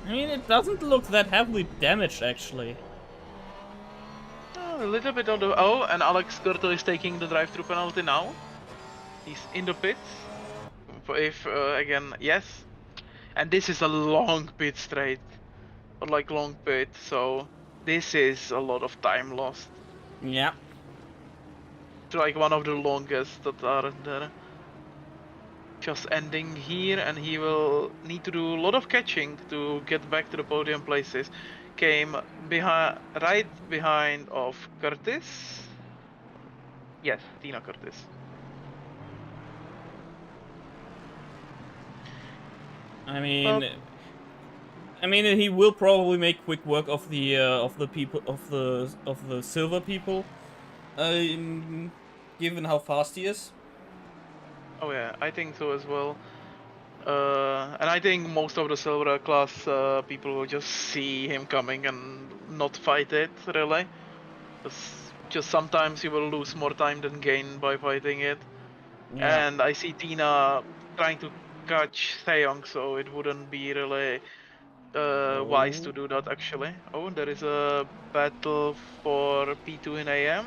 I mean, it doesn't look that heavily damaged, actually. Oh, a little bit on the. Oh, and Alex Curto is taking the drive-through penalty now. He's in the pits. If again, yes. And this is a long pit straight, or like long pit. So this is a lot of time lost. Yeah. It's like one of the longest that are there. Just ending here, and he will need to do a lot of catching to get back to the podium places. Came behind, right behind of Curtis. Yes, Tina Curtis. I Well, mean, he will probably make quick work of the people of the silver people, given how fast he is. oh yeah, I think so as well. And I think most of the silver class people will just see him coming and not fight it, really. Just sometimes you will lose more time than gain by fighting it. Yeah. And I see Tina trying to catch Taeyong, so it wouldn't be really wise to Oh. do that actually. Oh, there is a battle for P2 in AM.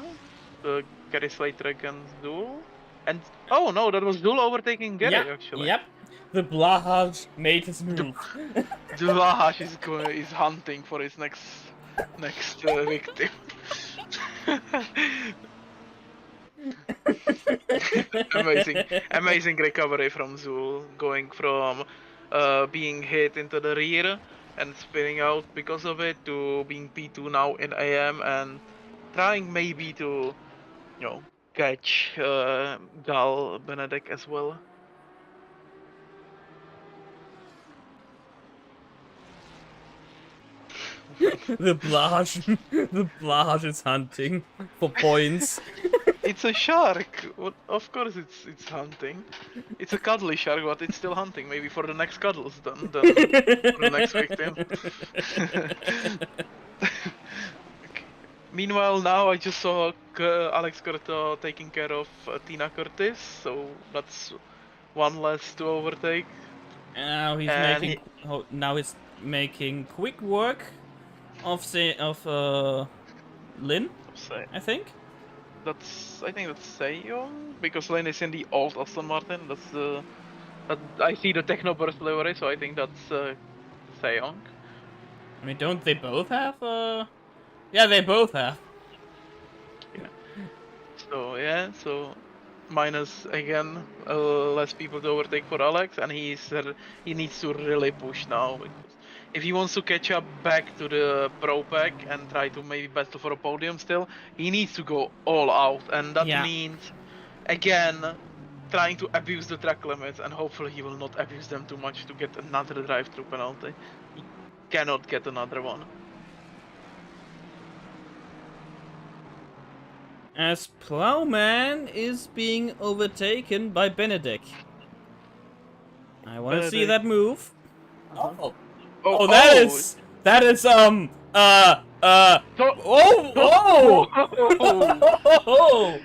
Gary Slater against Zul. And oh no, that was Zul overtaking Yeah. Gary actually. Yep. The Blahaj made his The move. Vahash is hunting for his next victim. Amazing recovery from Zul, going from being hit into the rear and spinning out because of it to being P2 now in AM and trying maybe to, catch Gal Benedek as well. The Blahaj is hunting for points. It's a shark. Of course, it's hunting. It's a cuddly shark, but it's still hunting. Maybe for the next cuddles, then for the next victim. Okay. Meanwhile, now I just saw Alex Curto taking care of Tina Curtis, so that's one less to overtake. Now he's And making. Now he's making quick work of Lin, say I think. I think that's Sejong because Lane is in the old Aston Martin. That I see the Technoburst livery, so I think that's Sejong. I mean, don't they both have Yeah, they both have. Yeah. So minus again less people to overtake for Alex, and he needs to really push now because if he wants to catch up back to the pro pack and try to maybe battle for a podium still, he needs to go all out, and that Yeah. means again trying to abuse the track limits, and hopefully he will not abuse them too much to get another drive-through penalty. He cannot get another one. As Plowman is being overtaken by Benedek. I want to see that move. Uh-huh. Oh, that is To- oh.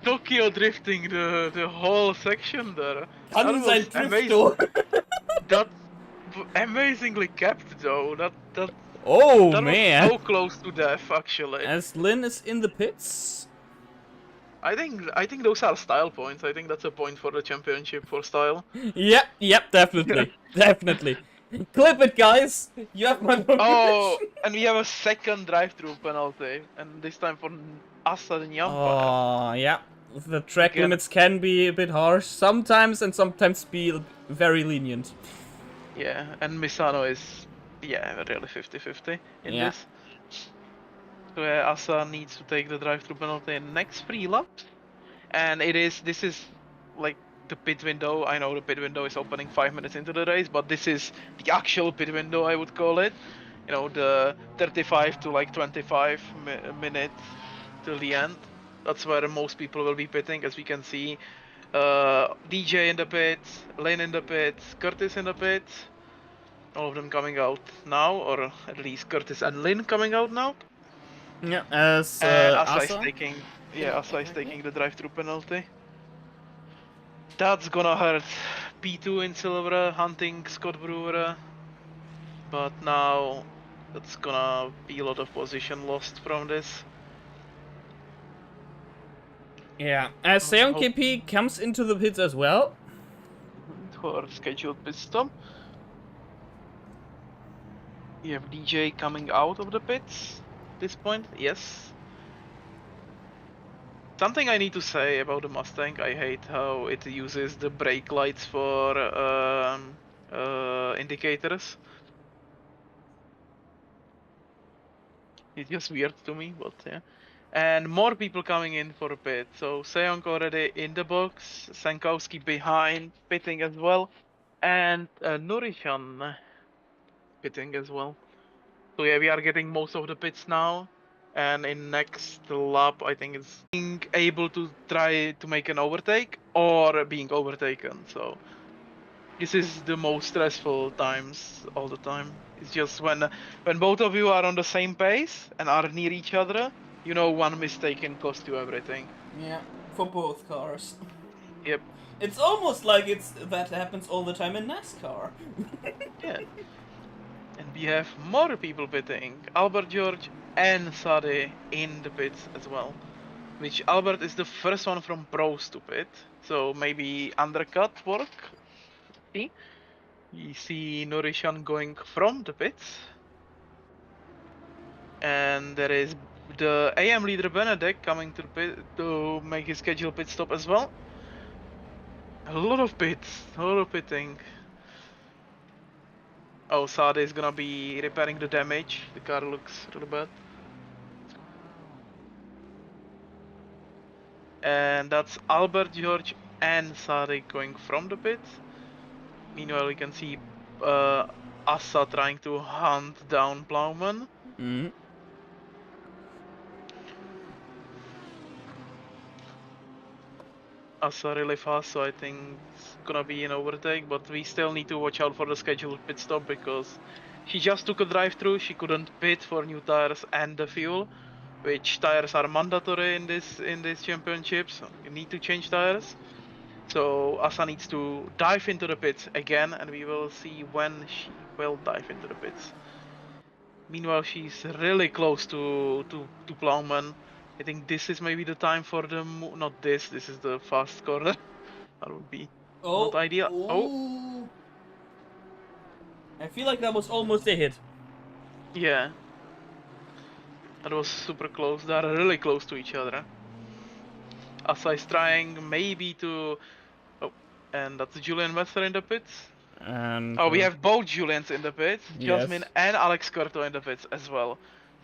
Tokyo drifting the whole section there. That Kann sein was amazing. Drifto. That amazingly kept though. That Oh, was man. so close to death actually. As Lin is in the pits. I think those are style points. I think that's a point for the championship for style. Yep, definitely. Definitely. Clip it, guys! You have my Oh, permission! and we have a second drive-through penalty, and this time for Assa the umpire. Oh, yeah. The track Again, limits can be a bit harsh sometimes, and sometimes be very lenient. yeah, and Misano is, yeah, really 50-50 in Yeah. this. So Assa needs to take the drive-through penalty in next 3 laps, and this is like the pit window. I know the pit window is opening 5 minutes into the race, but this is the actual pit window, I would call it. You know, the 35 to like 25 minutes till the end. That's where most people will be pitting, as we can see. DJ in the pits, Lane in the pits, Curtis in the pits. All of them coming out now, or at least Curtis and Lynn coming out now. Yeah, as And Asa is Asa. taking, yeah, Asa is taking the drive-through penalty. That's gonna hurt P2 in silver, hunting Scott Brewer. But now that's gonna be a lot of position lost from this. Yeah, as Seon Hope KP comes into the pits as well. for scheduled pit stop. You have DJ coming out of the pits at this point, yes. Something I need to say about the Mustang, I hate how it uses the brake lights for indicators. It's just weird to me, but yeah. And more people coming in for a pit. So Seonk already in the box, Sankowski behind, pitting as well, and Nurishan pitting as well. So yeah, we are getting most of the pits now. And in next lap, I think it's being able to try to make an overtake or being overtaken. So this is the most stressful times all the time. It's just when both of you are on the same pace and are near each other, you know one mistake can cost you everything. Yeah, for both cars. Yep. It's almost like that happens all the time in NASCAR. Yeah. And we have more people pitting. Albert George and Sade in the pits as well. Which Albert is the first one from pros to pit. So maybe undercut work. See? We see Norishan going from the pits. And there is the AM leader Benedek coming to the pit to make his scheduled pit stop as well. A lot of pits, a lot of pitting. Oh, Sade is gonna be repairing the damage. The car looks really bad. And that's Albert, George, and Sade going from the pit. Meanwhile, we can see Assa trying to hunt down Plowman. Mm. Assa really fast, so I think it's gonna be an overtake, but we still need to watch out for the scheduled pit stop because she just took a drive-through. She couldn't pit for new tires and the fuel, which tires are mandatory in this championship, so you need to change tires. So Asa needs to dive into the pits again, and we will see when she will dive into the pits. Meanwhile, she's really close to Plowman. I think this is maybe the time for the not this. This is the fast corner. That would be not Oh, ideal. Oh, ooh. I feel like that was almost a hit. yeah. That was super close. They are really close to each other. Asa is trying maybe to. Oh, and that's Julian Messer in the pits. And Oh, we have both Julians in the pits, Jasmine yes. and Alex Curto in the pits as well.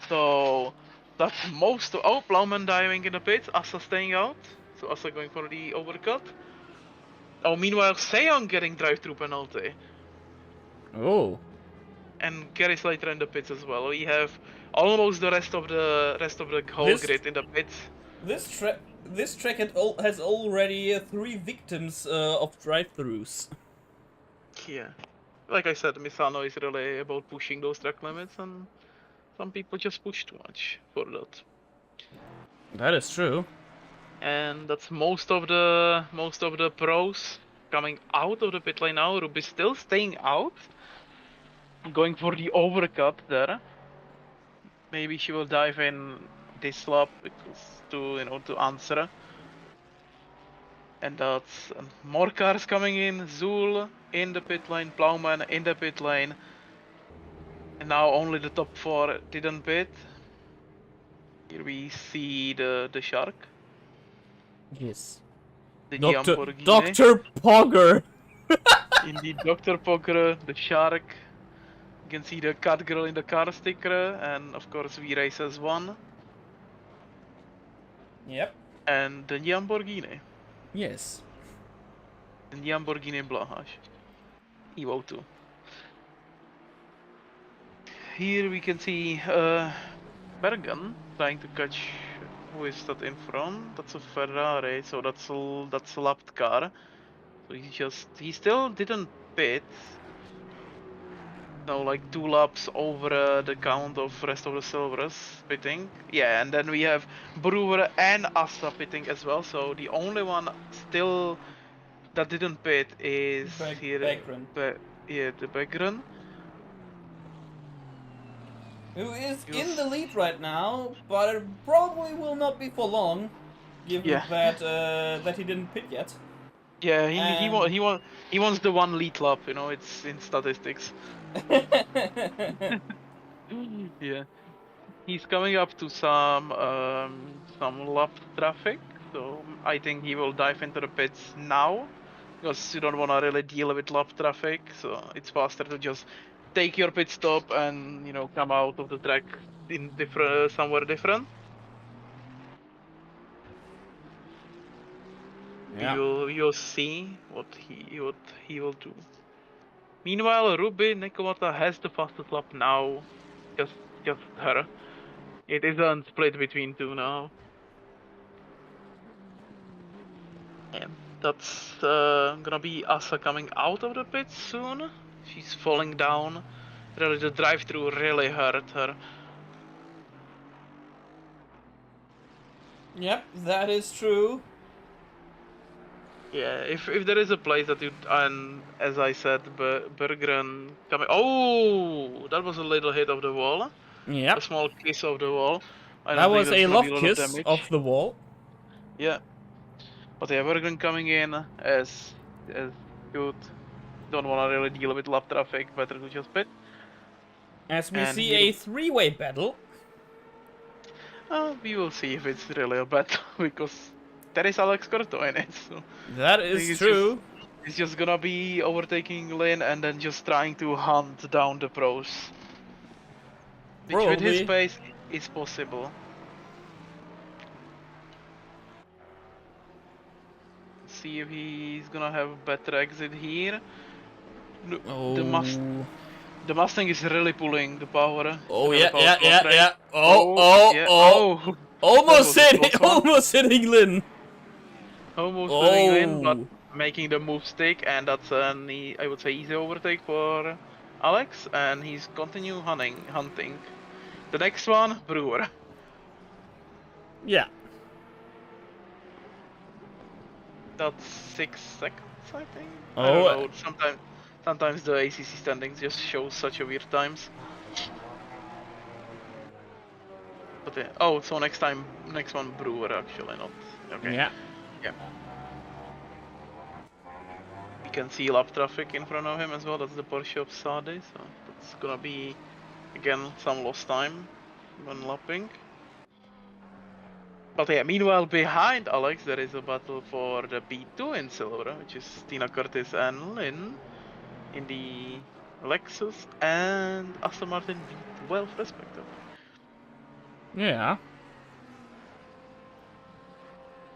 So that's most of. Oh, Plowman diving in the pits, Asa staying out. So Asa going for the overcut. Oh, meanwhile, Seon getting drive-through penalty. Oh. And Gary Slater in the pits as well. We have almost the rest of the whole This grid in the pits. this track has already 3 victims of drive-throughs. Yeah. Like I said, Misano is really about pushing those track limits, and some people just push too much for that. That is true. And that's most of the pros coming out of the pit lane now. Ruby still staying out, going for the overcut there. Maybe she will dive in this lap because to answer. And that's more cars coming in. Zool in the pit lane, Plowman in the pit lane. And now only the top 4 didn't pit. Here we see the shark, Yes. the Dr. Lamborghini. Dr. Pogger. Indeed, Dr. Poker, the shark. You can see the cat girl in the car sticker, and of course V Races 1. Yep. And the Lamborghini. Yes. The Lamborghini Blahaj. Evo 2. Here we can see Bergen trying to catch who is that in front. That's a Ferrari, so that's a lapped car. So he still didn't pit. No, like 2 laps over the count of rest of the silvers pitting. Yeah, and then we have Brewer and Assa pitting as well. So the only one still that didn't pit is here. Background. Yeah, the Begren. Who is He in the was, lead right now, but it probably will not be for long, given yeah, that he didn't pit yet. yeah. And He wants the one lead lap. You know, it's in statistics. Yeah. He's coming up to some lap traffic, so I think he will dive into the pits now, because you don't want to really deal with lap traffic. So it's faster to just take your pit stop and come out of the track in different somewhere different. yeah. You'll see what he will do. Meanwhile, Ruby Nicolata has the fastest lap now, just her. It isn't split between 2 now. And that's gonna be Asa coming out of the pit soon. She's falling down. Really, the drive-through really hurt her. Yep, that is true. Yeah, if there is a place that you and as I said, Berggren coming. Oh, that was a little hit of the wall. A Yep. small kiss of the wall. I That don't think was that's a gonna be love a lot of kiss of damage. the wall. Yeah, but yeah, Berggren coming in as good. Don't want to really deal with lap traffic. Better to just pit. As we And see here a three-way battle. we will see if it's really a battle because there is Alex Corto in it. So That I think is true. it's just gonna be overtaking Lin and then just trying to hunt down the pros, which with his Probably. pace is possible. See if he's gonna have a better exit here. No, Oh. the Mustang is really pulling the power. Oh Really yeah, yeah, powerful yeah, frame. yeah. Oh, Oh oh, yeah. oh. Oh, that Almost was a hitting, close one. almost hitting Lin. Almost putting in, but Oh. making the move stick, and that's I would say easy overtake for Alex, and he's continue hunting. The next one, Brewer. Yeah. That's 6 seconds, I think. I don't Oh. know. Sometimes the ACC standings just show such a weird times. But oh, so next one Brewer actually, not okay. Yeah. Yeah. We can see lap traffic in front of him as well. That's the Porsche of Sade, so that's gonna be again some lost time when lapping. But yeah, meanwhile behind Alex there is a battle for the P2 in silver, which is Tina Curtis and Lynn in the Lexus and Aston Martin V12 respectively. Yeah.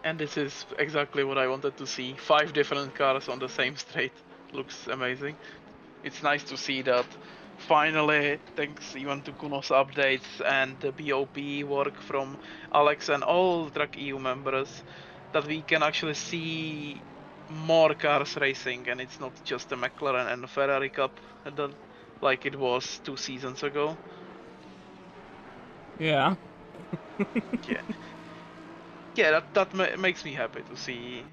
And this is exactly what I wanted to see. 5 different cars on the same straight. Looks amazing. It's nice to see that finally, thanks even to Kuno's updates and the BOP work from Alex and all tracc.eu members, that we can actually see more cars racing and it's not just the McLaren and the Ferrari Cup like it was 2 seasons ago. Yeah. Yeah, yeah, that makes me happy to see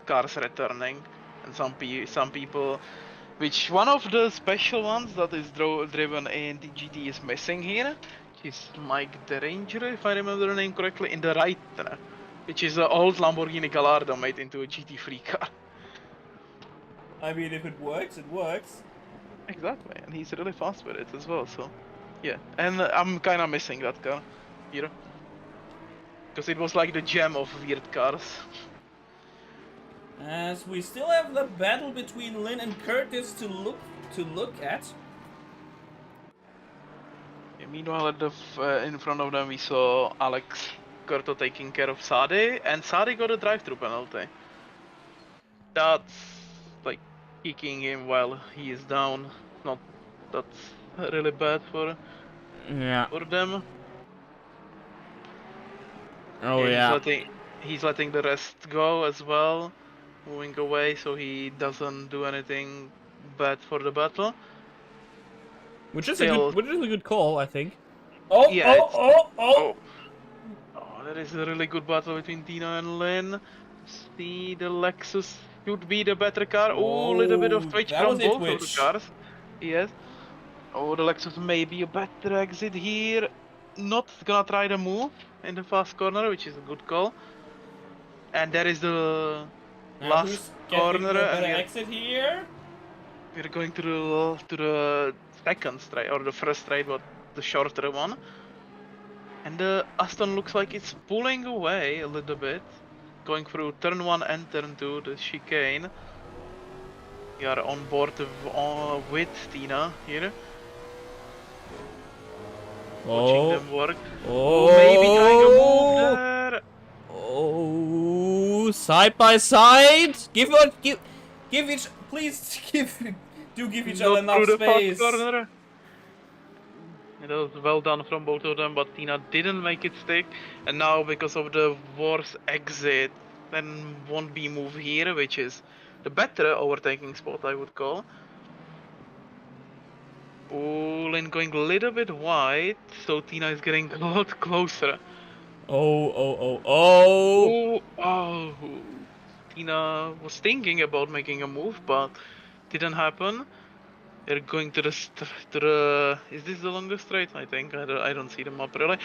cars returning and some people. Which one of the special ones that is driven in the GT is missing here? Is Mike the Ranger, if I remember the name correctly, in the right track. which is an old Lamborghini Gallardo made into a GT3 car. I mean, if it works, it works. Exactly, and he's really fast with it as well. So, yeah, and I'm kind of missing that car here because it was like the gem of weird cars. As we still have the battle between Lynn and Curtis to look at. Yeah, meanwhile, in front of them, we saw Alex Curto taking care of Sade, and Sade got a drive-through penalty. That's like kicking him while he is down. Not that's really bad for Yeah. them. Oh Yeah, yeah. he's letting the rest go as well, moving away so he doesn't do anything bad for the battle. Which is a Still, good call, I think. Oh, yeah, oh, it's oh, oh! oh that is a really good battle between Tina and Lynn. See, the Lexus should be the better car. Oh, a little bit of Oh, twitch that from was it, both of the Twitch. cars. Yes. Oh, the Lexus may be a better exit here. Not gonna try the move in the fast corner, which is a good call. And there is the Now last who's getting corner, the and better exit here? we're going to the second straight or the first straight, but the shorter one. And the Aston looks like it's pulling away a little bit, going through turn one and turn two, the chicane. We are on board with Tina here, watching Oh, them work. Oh, maybe trying a move oh, there. oh! Side by side. Give each. Please give each other Not enough through the fast space. corner. It was well done from both of them, but Tina didn't make it stick. And now, because of the worst exit, then won't be move here, which is the better overtaking spot, I would call. Oh, Lynn going a little bit wide, so Tina is getting a lot closer. Oh, oh, oh, oh! Oh, Tina was thinking about making a move, but didn't happen. They're going to the. Is this the longest straight? I think I don't see the map really.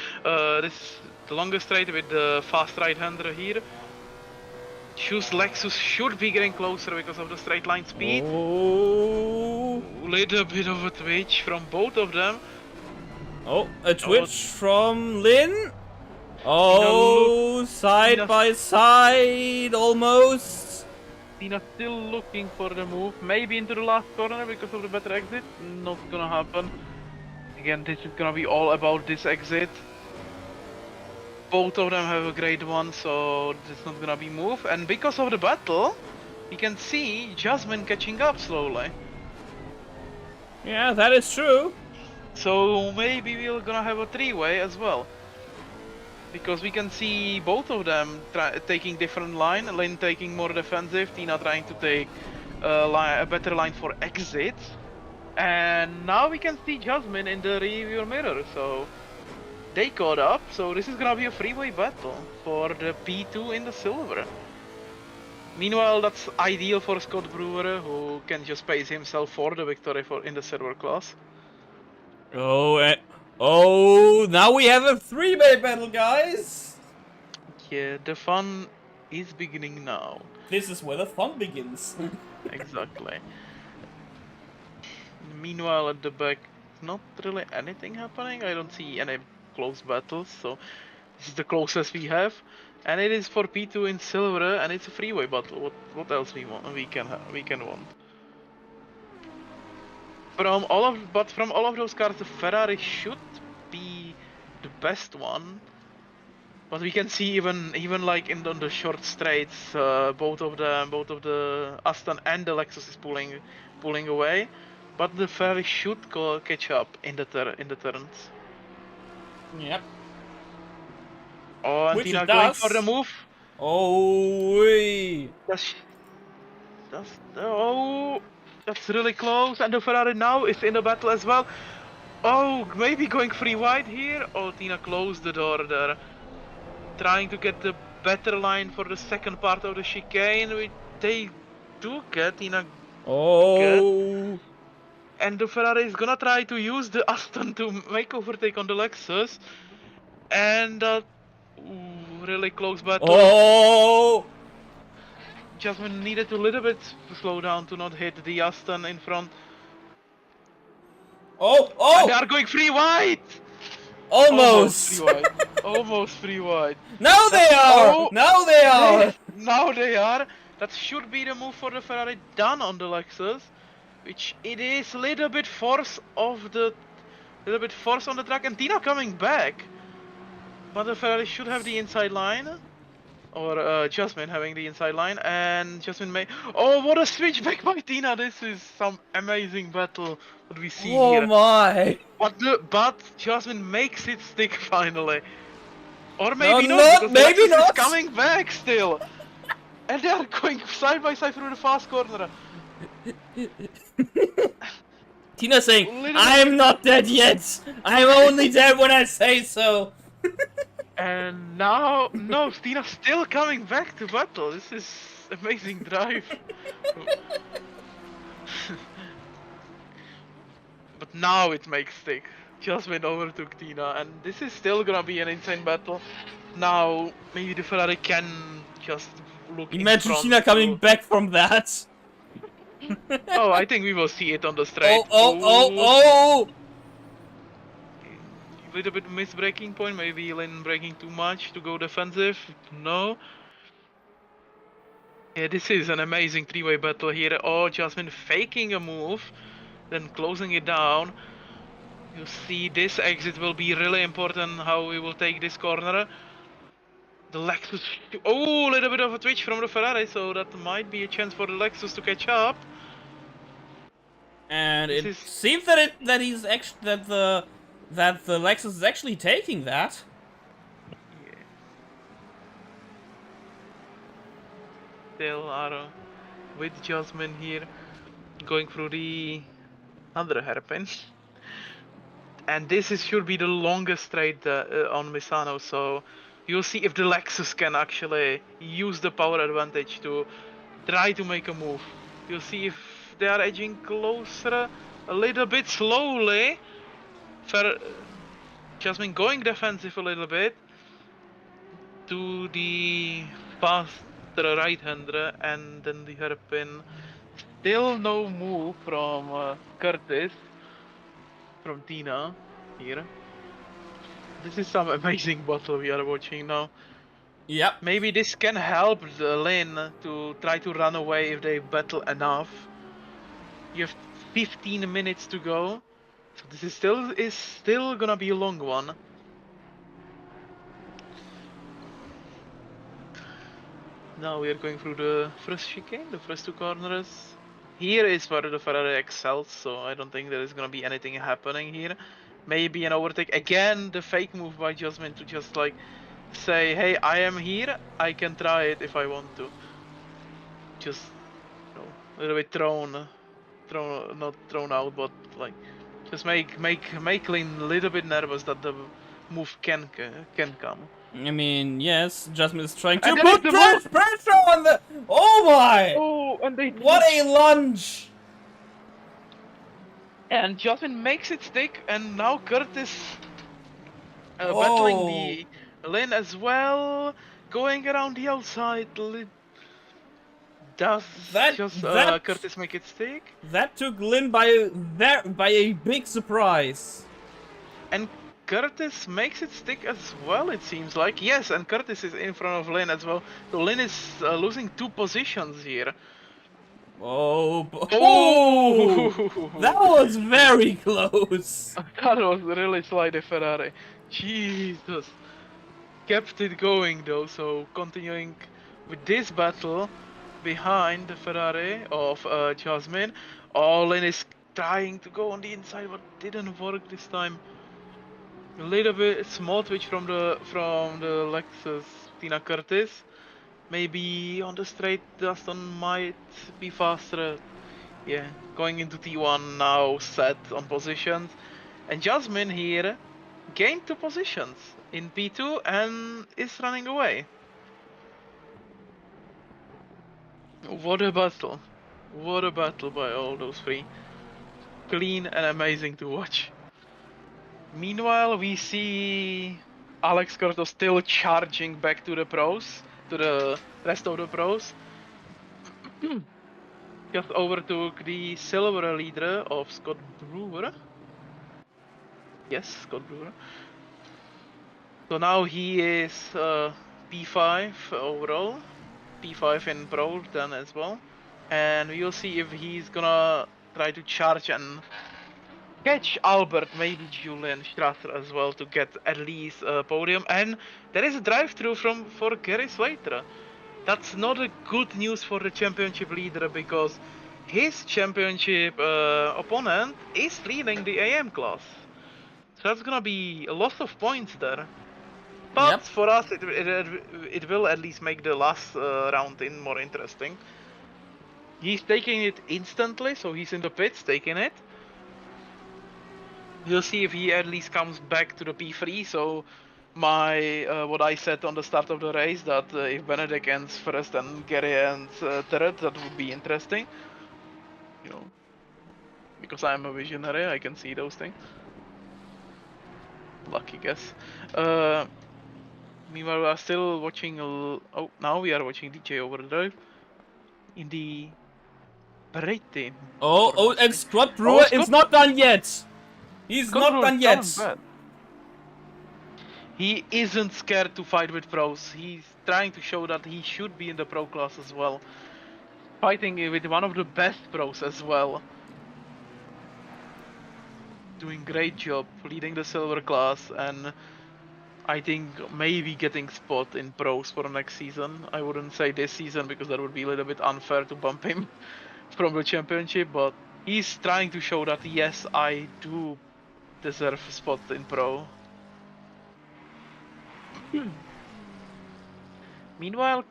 This is the longest straight with the fast right-hander here. Choose Lexus should be getting closer because of the straight line speed. Oh! Little bit of a twitch from both of them. Oh, a Oh, twitch from Lynn. Tina look. Oh, side Tina, by side, almost. Tina still looking for the move. Maybe into the last corner because of the better exit. Not gonna happen. Again, this is gonna be all about this exit. Both of them have a great one, so it's not gonna be move. And because of the battle, you can see Jasmine catching up slowly. Yeah, that is true. So maybe we're gonna have a three-way as well. Because we can see both of them taking different line. Lynn taking more defensive, Tina trying to take a better line for exit. And now we can see Jasmine in the rearview mirror, so they caught up. So this is gonna be a freeway battle for the P2 in the silver. Meanwhile, that's ideal for Scott Brewer, who can just pace himself for the victory in the silver class. Oh, oh, now we have a three-way battle, guys. Yeah, the fun is beginning now. This is where the fun begins. Exactly. Meanwhile, at the back, not really anything happening. I don't see any close battles, so this is the closest we have. And it is for P2 in silver, and it's a freeway battle. What else we want? We can want. From all of those cars, the Ferrari should be the best one. But we can see even like on the short straights, both of the Aston and the Lexus is pulling away. But the Ferrari should catch up in the turns. Yep. Oh, and Which Tina it going for the does. move. Oh, wee. Oh, that's really close. And the Ferrari now is in the battle as well. Oh, maybe going free wide here. Oh, Tina closed the door there, trying to get the better line for the second part of the chicane. They do get Tina. Good. Oh. And the Ferrari is gonna try to use the Aston to make overtake on the Lexus. And really close battle. Oh! Jasmine needed a little bit to slow down to not hit the Aston in front. Oh! And they Oh! are going free wide! Almost free Almost! wide. Almost free wide. Now they That's are! oh Now they are! now they are. That should be the move for the Ferrari done on the Lexus. Which it is little bit force on the track, and Tina coming back. But the Ferrari should have the inside line. Or Jasmine having the inside line, and Jasmine may. Oh, what a switchback by Tina! This is some amazing battle that we see Oh here. my! But Jasmine makes it stick finally. Or No, maybe not, not! because the Maybe Lexus is not! coming back still. And they are going side by side through the fast corner. Tina saying, Little I'm not dead yet! I'm only dead when I say so! And now, no, Tina's still coming back to battle. This is amazing drive. But now it makes stick. Jasmine overtook Tina, and this is still gonna be an insane battle. Now, maybe the Ferrari can just look in Imagine front. Tina coming back from that! Oh, I think we will see it on the straight. Oh! Little bit missed braking point, maybe Lynn braking too much to go defensive. No. Yeah, this is an amazing three-way battle here. Oh, Jasmine faking a move, then closing it down. You see, this exit will be really important, how we will take this corner. The Lexus... Oh, a little bit of a twitch from the Ferrari, so that might be a chance for the Lexus to catch up. And it seems that the Lexus is actually taking that. Yeah. Still are with Jasmine here, going through the other hairpin. And this should be the longest straight on Misano, so you'll see if the Lexus can actually use the power advantage to try to make a move. You'll see if they are edging closer a little bit slowly. Jasmine going defensive a little bit to the faster right-hander, and then the hairpin. Still no move from Curtis. From Tina here. This is some amazing battle we are watching now. Yep. Maybe this can help the lane to try to run away if they battle enough. You have 15 minutes to go, so this is still gonna be a long one. Now we are going through the first chicane, the first two corners. Here is where the Ferrari excels, so I don't think there is gonna be anything happening here. Maybe an overtake. Again, the fake move by Jasmine to just like say, hey, I am here, I can try it if I want to. Just, you know, a little bit not thrown out, but like, just make Lynn a little bit nervous that the move can come. I mean, yes, Jasmine is trying to And put pressure on the... Oh my! Oh, and they... What a lunge! And Jasmine makes it stick, and now Curtis battling the lane as well, going around the outside. Does Curtis make it stick? That took Lynn by a big surprise. And Curtis makes it stick as well, it seems like. Yes, and Curtis is in front of Lynn as well. So Lynn is losing 2 positions here. Oh! That was very close. That was really slightly Ferrari. Jesus. Kept it going though, so continuing with this battle behind the Ferrari of Jasmine. Lynn is trying to go on the inside, but didn't work this time. A little bit small twitch from the Lexus Tina Curtis. Maybe on the straight Dustin might be faster. Yeah, going into T1 now, set on positions. And Jasmine here gained 2 positions in P2 and is running away. What a battle. What a battle by all those 3. Clean and amazing to watch. Meanwhile, we see Alex Corto still charging back to the pros, to the rest of the pros. Just overtook the silver leader of Scott Brewer. Yes, Scott Brewer. So now he is P5 overall, P5 in pro then as well. And we'll see if he's gonna try to charge and catch Albert, maybe Julian Strasser as well, to get at least a podium. And there is a drive-through for Gary Slater. That's not a good news for the championship leader, because his championship opponent is leading the AM class. So that's gonna be a loss of points there. But Yep. for us, it will at least make the last round more interesting. He's taking it instantly, so he's in the pits taking it. We'll see if he at least comes back to the P3. So my what I said on the start of the race, that if Benedict ends first and Gary ends third, that would be interesting. You know, because I'm a visionary, I can see those things. Lucky guess. Meanwhile, we are still watching. Oh, now we are watching DJ Overdrive in the parade team. Oh, and Scott Brewer is not done yet. He's Scott not Brewer done yet. bad. He isn't scared to fight with pros. He's trying to show that he should be in the pro class as well. Fighting with one of the best pros as well. Doing great job, leading the silver class, and I think maybe getting spot in pros for next season. I wouldn't say this season, because that would be a little bit unfair to bump him from the championship, but he's trying to show that yes, I do deserve a spot in pro. Meanwhile,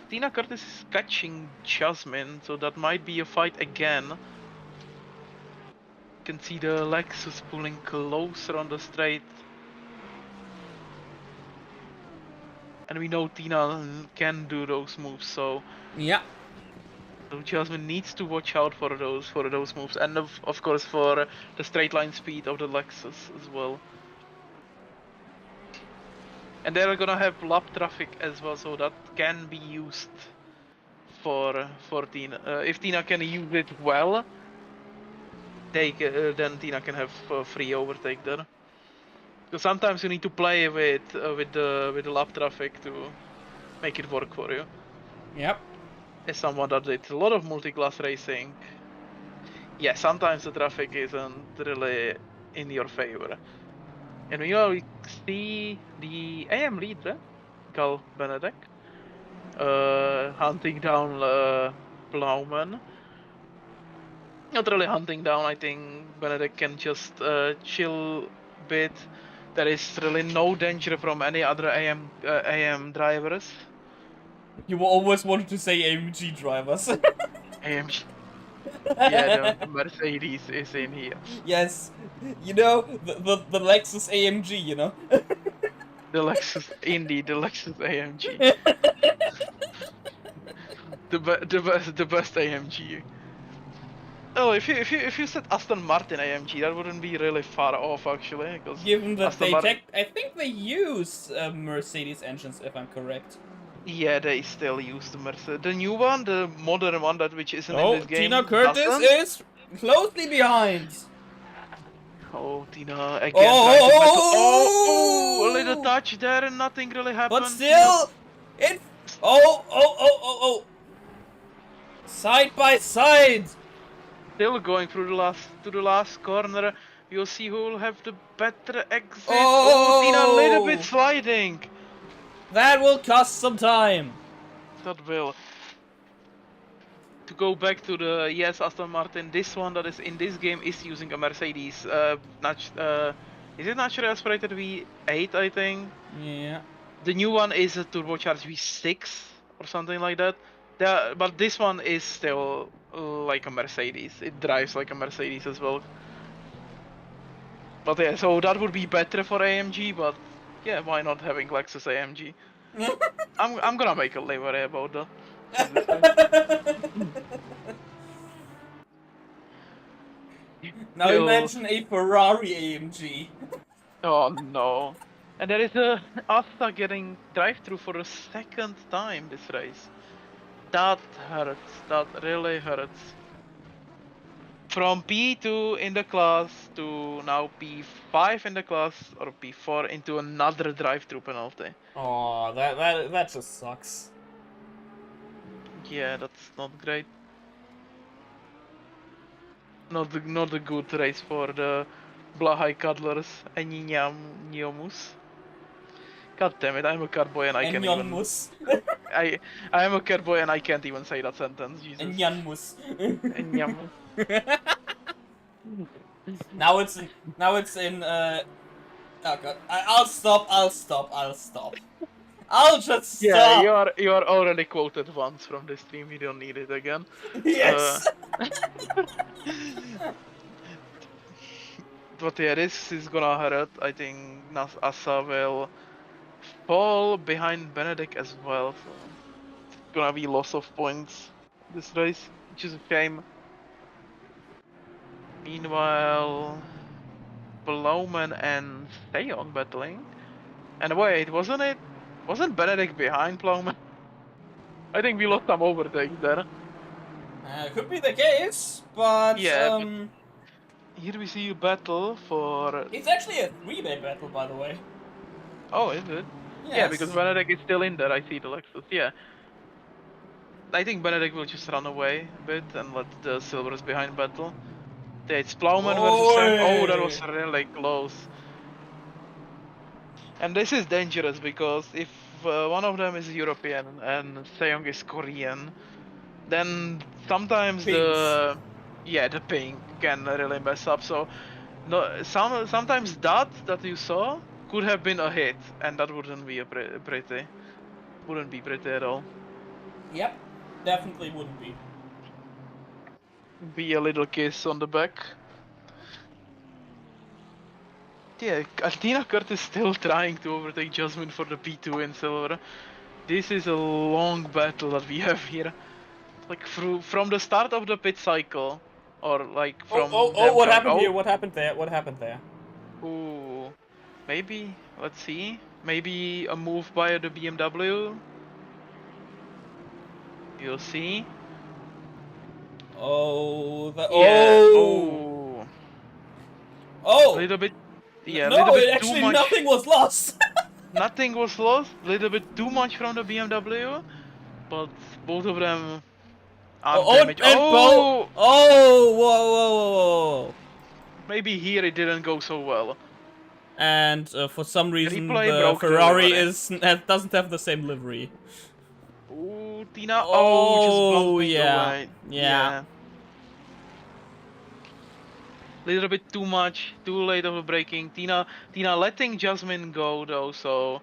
Tina Curtis is catching Jasmine, so that might be a fight again. You can see the Lexus pulling closer on the straight. And we know Tina can do those moves, so Yeah. so Jasmine needs to watch out for those moves, and of course for the straight line speed of the Lexus as well. And they're gonna have lap traffic as well, so that can be used for Tina. If Tina can use it well, then Tina can have free overtake there. Because sometimes you need to play with the lap traffic to make it work for you. Yep. As someone that did a lot of multi-class racing, yeah, sometimes the traffic isn't really in your favor. And we see the AM leader, Cal Benedek, hunting down Plowman. Not really hunting down, I think Benedict can just chill a bit. There is really no danger from any other AM drivers. You always wanted to say AMG drivers. AMG. Yeah, the Mercedes is in here. Yes. You know, the Lexus AMG, you know? The Lexus, indeed, the Lexus AMG. the best AMG. Oh, if you said Aston Martin AMG, that wouldn't be really far off actually, because Given that Aston I think they use Mercedes engines, if I'm correct. Yeah, they still use the Mercedes. The new one, the modern one, which isn't in Oh, this game. Tina Curtis doesn't. is closely behind. Oh, Tina again. Oh, a little touch there and nothing really happened. But still, it. Oh. Side by side. Still going through the last corner. You'll see who will have the better exit. Oh, Tina a little bit sliding. That will cost some time. That will. To go back to the Aston Martin, this one that is in this game is using a Mercedes. Is it naturally aspirated V8? I think. Yeah. The new one is a turbocharged V6 or something like that. But this one is still like a Mercedes. It drives like a Mercedes as well. But yeah, so that would be better for AMG. But yeah, why not having Lexus AMG? I'm gonna make a livery about that. Now imagine a Ferrari AMG. Oh no. And there is a Asta getting drive-through for a second time this race. That hurts. That really hurts. From P2 in the class to now P5 in the class or P4 into another drive-through penalty. Oh, that just sucks. Yeah, that's not great. Not a good race for the Blahaj Cuddlers and Nyomus. God damn it, I'm a cardboy and I can't even. Enyanmus. I am a cardboy and I can't even say that sentence. Jesus. Enyanmus. Nyamus. now it's in. Oh god. I'll stop. I'll just Yeah, stop. you are already quoted once from the stream. You don't need it again. Yes. But yeah, this is gonna hurt. I think Asa will fall behind Benedict as well, so it's gonna be loss of points this race, which is a shame. Meanwhile, Blauman and Steyon battling. And wait, wasn't Benedict behind Blauman? I think we lost some overtakes there. Could be the case, but Yeah, but here we see you battle for. it's actually a three-way battle, by the way. Oh, is it? Yeah, because Yes. Benedict is still in there. I see the Lexus. Yeah. I think Benedict will just run away a bit and let the Silvers behind battle. Yeah, it's Plowman versus Sam. Oh, that was Oi! really close. And this is dangerous because if one of them is European and Seong is Korean, then sometimes Pings. the ping can really mess up. So no, sometimes that you saw could have been a hit, and that wouldn't be wouldn't be pretty at all. Yep. Definitely wouldn't be. Be a little kiss on the back. Yeah, Altina Kurt is still trying to overtake Jasmine for the P2 in silver. This is a long battle that we have here. Like from the start of the pit cycle, or like from them What showing. happened here? Oh, What happened there? What happened there? ooh, maybe. Let's see. Maybe a move by the BMW. You'll see. Oh, Yeah. Oh, a Oh! little bit. Yeah, a little No, bit it too actually much. nothing was lost! Nothing was lost. A little bit too much from the BMW, but both of them undamaged. And Bo! Oh, Oh! Whoa! maybe here it didn't go so well. And for some reason, Replay the broke the Ferrari livery. doesn't have the same livery. Ooh, Tina. Oh, just Oh, bumping yeah. away. Yeah. Yeah. Little bit too much, too late of a braking. Tina letting Jasmine go though, so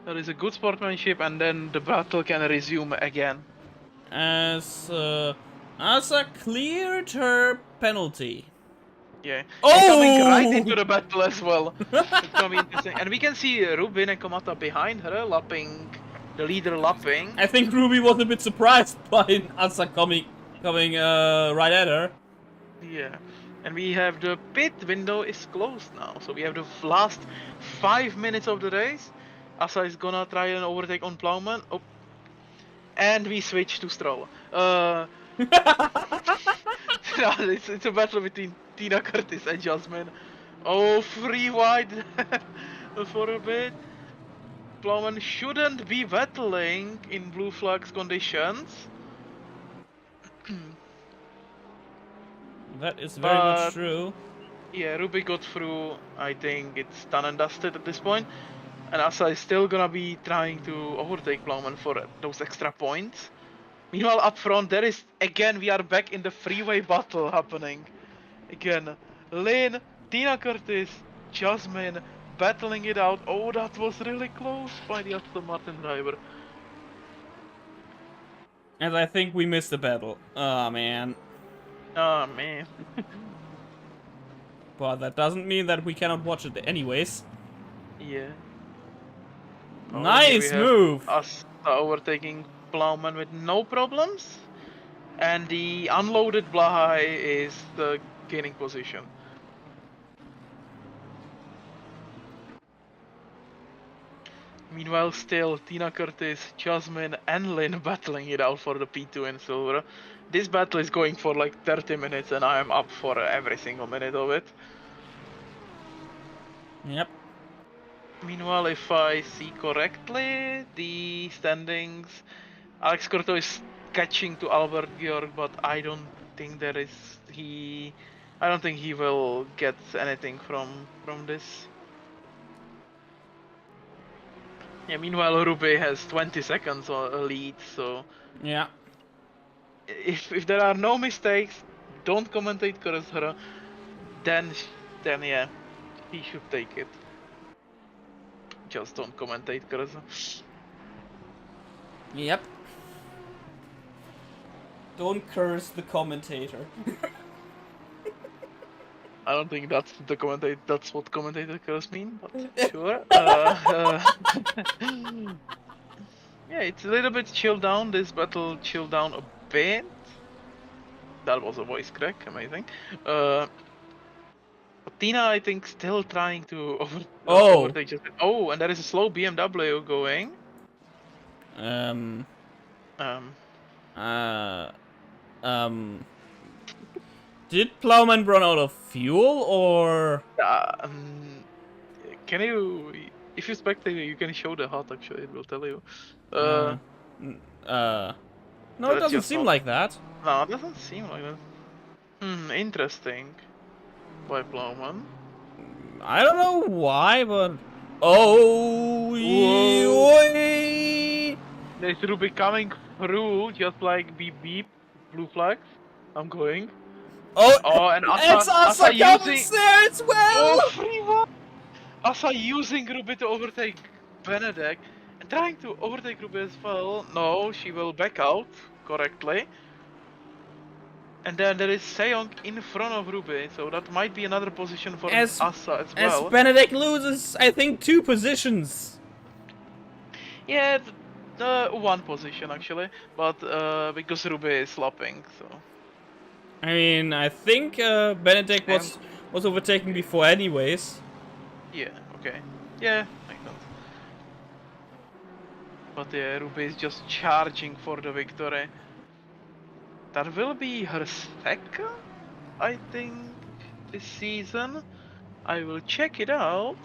that is a good sportsmanship, and then the battle can resume again. As Asa cleared her penalty. Yeah, and coming right Oh! into the battle as well. It's gonna be interesting, and we can see Rubin and Komata behind her, lapping the leader, lapping. I think Ruby was a bit surprised by Asa coming right at her. Yeah, and we have the pit window is closed now, so we have the last 5 minutes of the race. Asa is gonna try an overtake on Plowman. Oh, and we switch to Stroll. It's a battle between Tina Curtis and Jasmine. Oh, free wide for a bit. Plowman shouldn't be battling in blue flags conditions. That is very much But true. yeah, Ruby got through. I think it's done and dusted at this point. And Asa is still gonna be trying to overtake Plowman for those extra points. Meanwhile, up front, there is again, we are back in the freeway battle happening. Again, Lane, Tina Curtis, Jasmine battling it out. Oh, that was really close by the Aston Martin driver. And I think we missed the battle. Oh man. Oh man. But that doesn't mean that we cannot watch it anyways. Yeah. Oh, here we Nice have move! us overtaking Plowman with no problems. And the unloaded Blahaj is gaining position. Meanwhile, still Tina Curtis, Jasmine, and Lynn battling it out for the P2 in silver. This battle is going for like 30 minutes, and I am up for every single minute of it. Yep. Meanwhile, if I see correctly, the standings, Alex Corto is catching to Albert Georg, but I don't think there is I don't think he will get anything from this. Yeah. Meanwhile, Rube has 20 seconds a lead, so Yeah. if there are no mistakes, don't commentate Kurosawa, then yeah, he should take it. Just don't commentate Kurosawa. Yep. Don't curse the commentator. I don't think that's what commentator curse mean, but sure. Yeah, it's a little bit chilled down. This battle chilled down a bit. That was a voice crack, amazing. Tina, I think, still trying to overtake just. Oh, and there is a slow BMW going. Um. Um. Did Plowman run out of fuel, or? Can you, if you spectate, you can show the HUD. Actually, it will tell you. No, it doesn't seem like that. No, it doesn't seem like that. Interesting. By Plowman. I don't know why, but oh, There's Ruby coming through, just like beep beep, blue flags. I'm going. Oh, and it's Asa comes there as well. Oh, free one. Asa using Ruby to overtake Benedek and trying to overtake Ruby as well. No, she will back out correctly. And then there is Seong in front of Ruby, so that might be another position for Asa as well. As Benedek loses, I think, 2 positions. Yeah, one position actually, but because Ruby is slopping, so. I mean, I think Benedek was overtaken before anyways. Yeah, okay. Yeah, makes sense. But yeah, Ruby is just charging for the victory. That will be her second, I think, this season. I will check it out.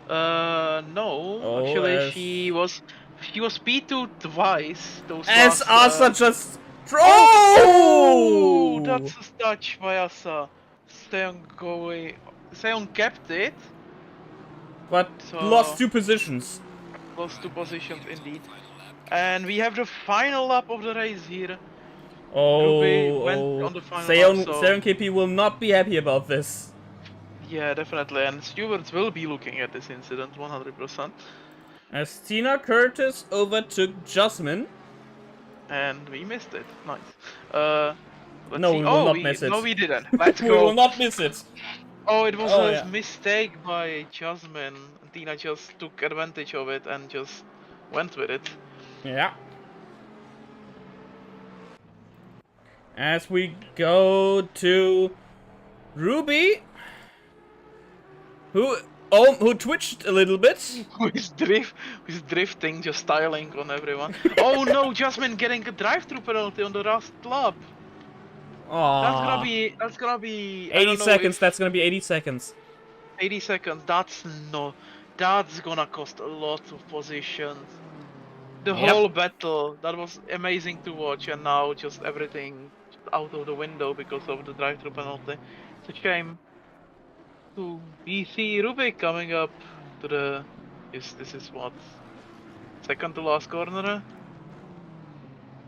No, actually she was P2 twice. Those as last, Asa just oh, that's a touch by Asa. Seong kept it, but lost 2 positions. Lost 2 positions indeed. And we have the final lap of the race here. Ruby went on the final lap, so Seong KP will not be happy about this. Yeah, definitely, and stewards will be looking at this incident 100%. As Tina Curtis overtook Jasmine. And we missed it. Nice. Let's no, see. we will not miss it. No, we didn't. Let's go. We will not miss it. Oh, it was a mistake by Jasmine. Tina just took advantage of it and just went with it. Yeah. As we go to Ruby, who twitched a little bit. Who's drifting, just styling on everyone. Oh no, Jasmine getting a drive-through penalty on the last lap. Aww. That's gonna be 80 seconds. That's gonna be 80 seconds. 80 seconds. That's gonna cost a lot of positions. The whole battle, that was amazing to watch, and now just everything out of the window because of the drive-through penalty. It's a shame. To BC Rubik coming up to the. This is what? Second to last corner?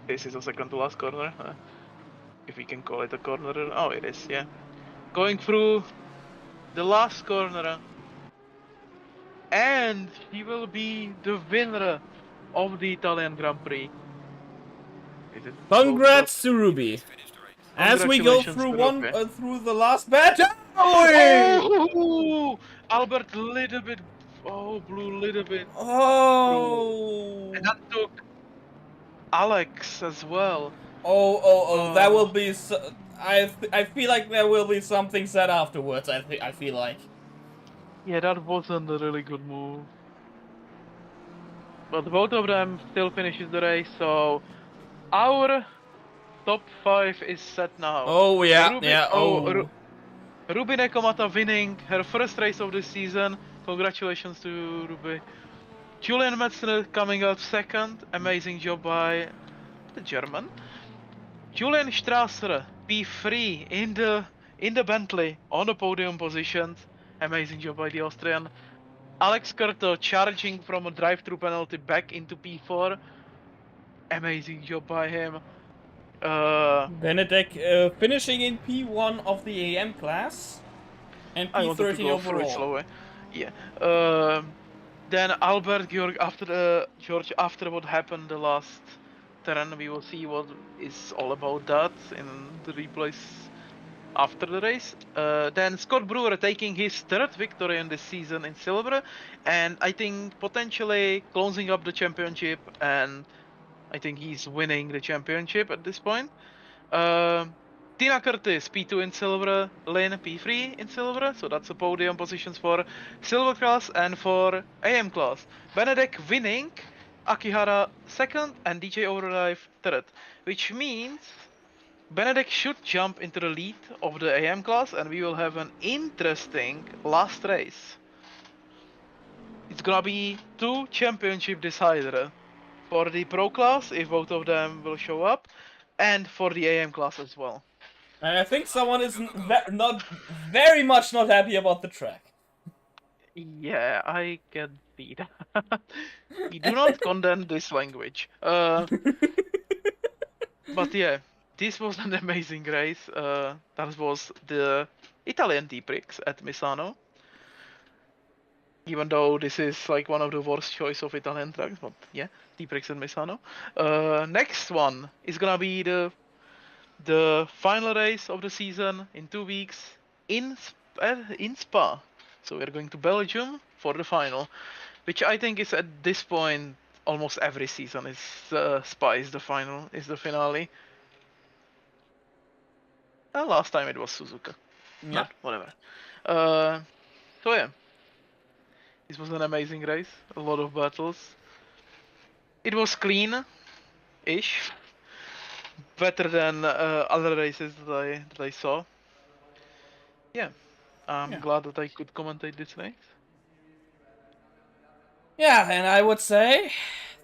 This is a second to last corner. If we can call it a corner. Oh, it is, yeah. Going through the last corner. And he will be the winner of the Italian Grand Prix. Congrats to Ruby. As we go through through the last battle. Oh, Albert little bit. Oh, blue little bit. Oh. And that took Alex as well. Oh, that will be. I feel like there will be something said afterwards. I feel like. Yeah, that wasn't a really good move. but both of them still finishes the race. So our top 5 is set now. Oh yeah, Ruby, yeah. oh, Oh, Ruby Nekomata winning her first race of the season. Congratulations to Ruby. Julian Metzner coming out second. Amazing job by the German. Julian Strasser P3 in the Bentley on the podium positions. Amazing job by the Austrian. Alex Curto charging from a drive-through penalty back into P4. Amazing job by him. Benedek finishing in P1 of the AM class and I wanted to P13 go through it overall. slowly. Yeah. Then Albert Georg George after what happened the last turn, we will see what is all about that in the replays after the race. Then Scott Brewer taking his third victory in this season in silver, and I think potentially closing up the championship, and I think he's winning the championship at this point. Um, Tina Curtis, P2 in silver, Lynn P3 in silver, so that's the podium positions for silver class and for AM class. Benedek winning, Akihara second, and DJ Overdrive third, which means Benedek should jump into the lead of the AM class, and we will have an interesting last race. It's gonna be two championship decider for the pro class, if both of them will show up, and for the AM class as well. And I think someone is not very much not happy about the track. Yeah, I can see that. We do not condemn this language. But yeah, this was an amazing race. That was the Italian T-Prix at Misano. Even though this is like one of the worst choice of Italian tracks, but yeah, T-Prix and Misano. Next one is gonna be the final race of the season in 2 weeks in Spa. So we're going to Belgium for the final, which I think is at this point almost every season is Spa is the final, is the finale. Last time it was Suzuka, Yeah. but whatever. Uh, so yeah, this was an amazing race. A lot of battles. It was clean-ish, better than other races that I saw. Yeah, I'm Yeah. glad that I could commentate this race. Yeah, and I would say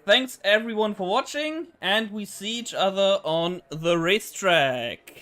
thanks everyone for watching, and we see each other on the racetrack.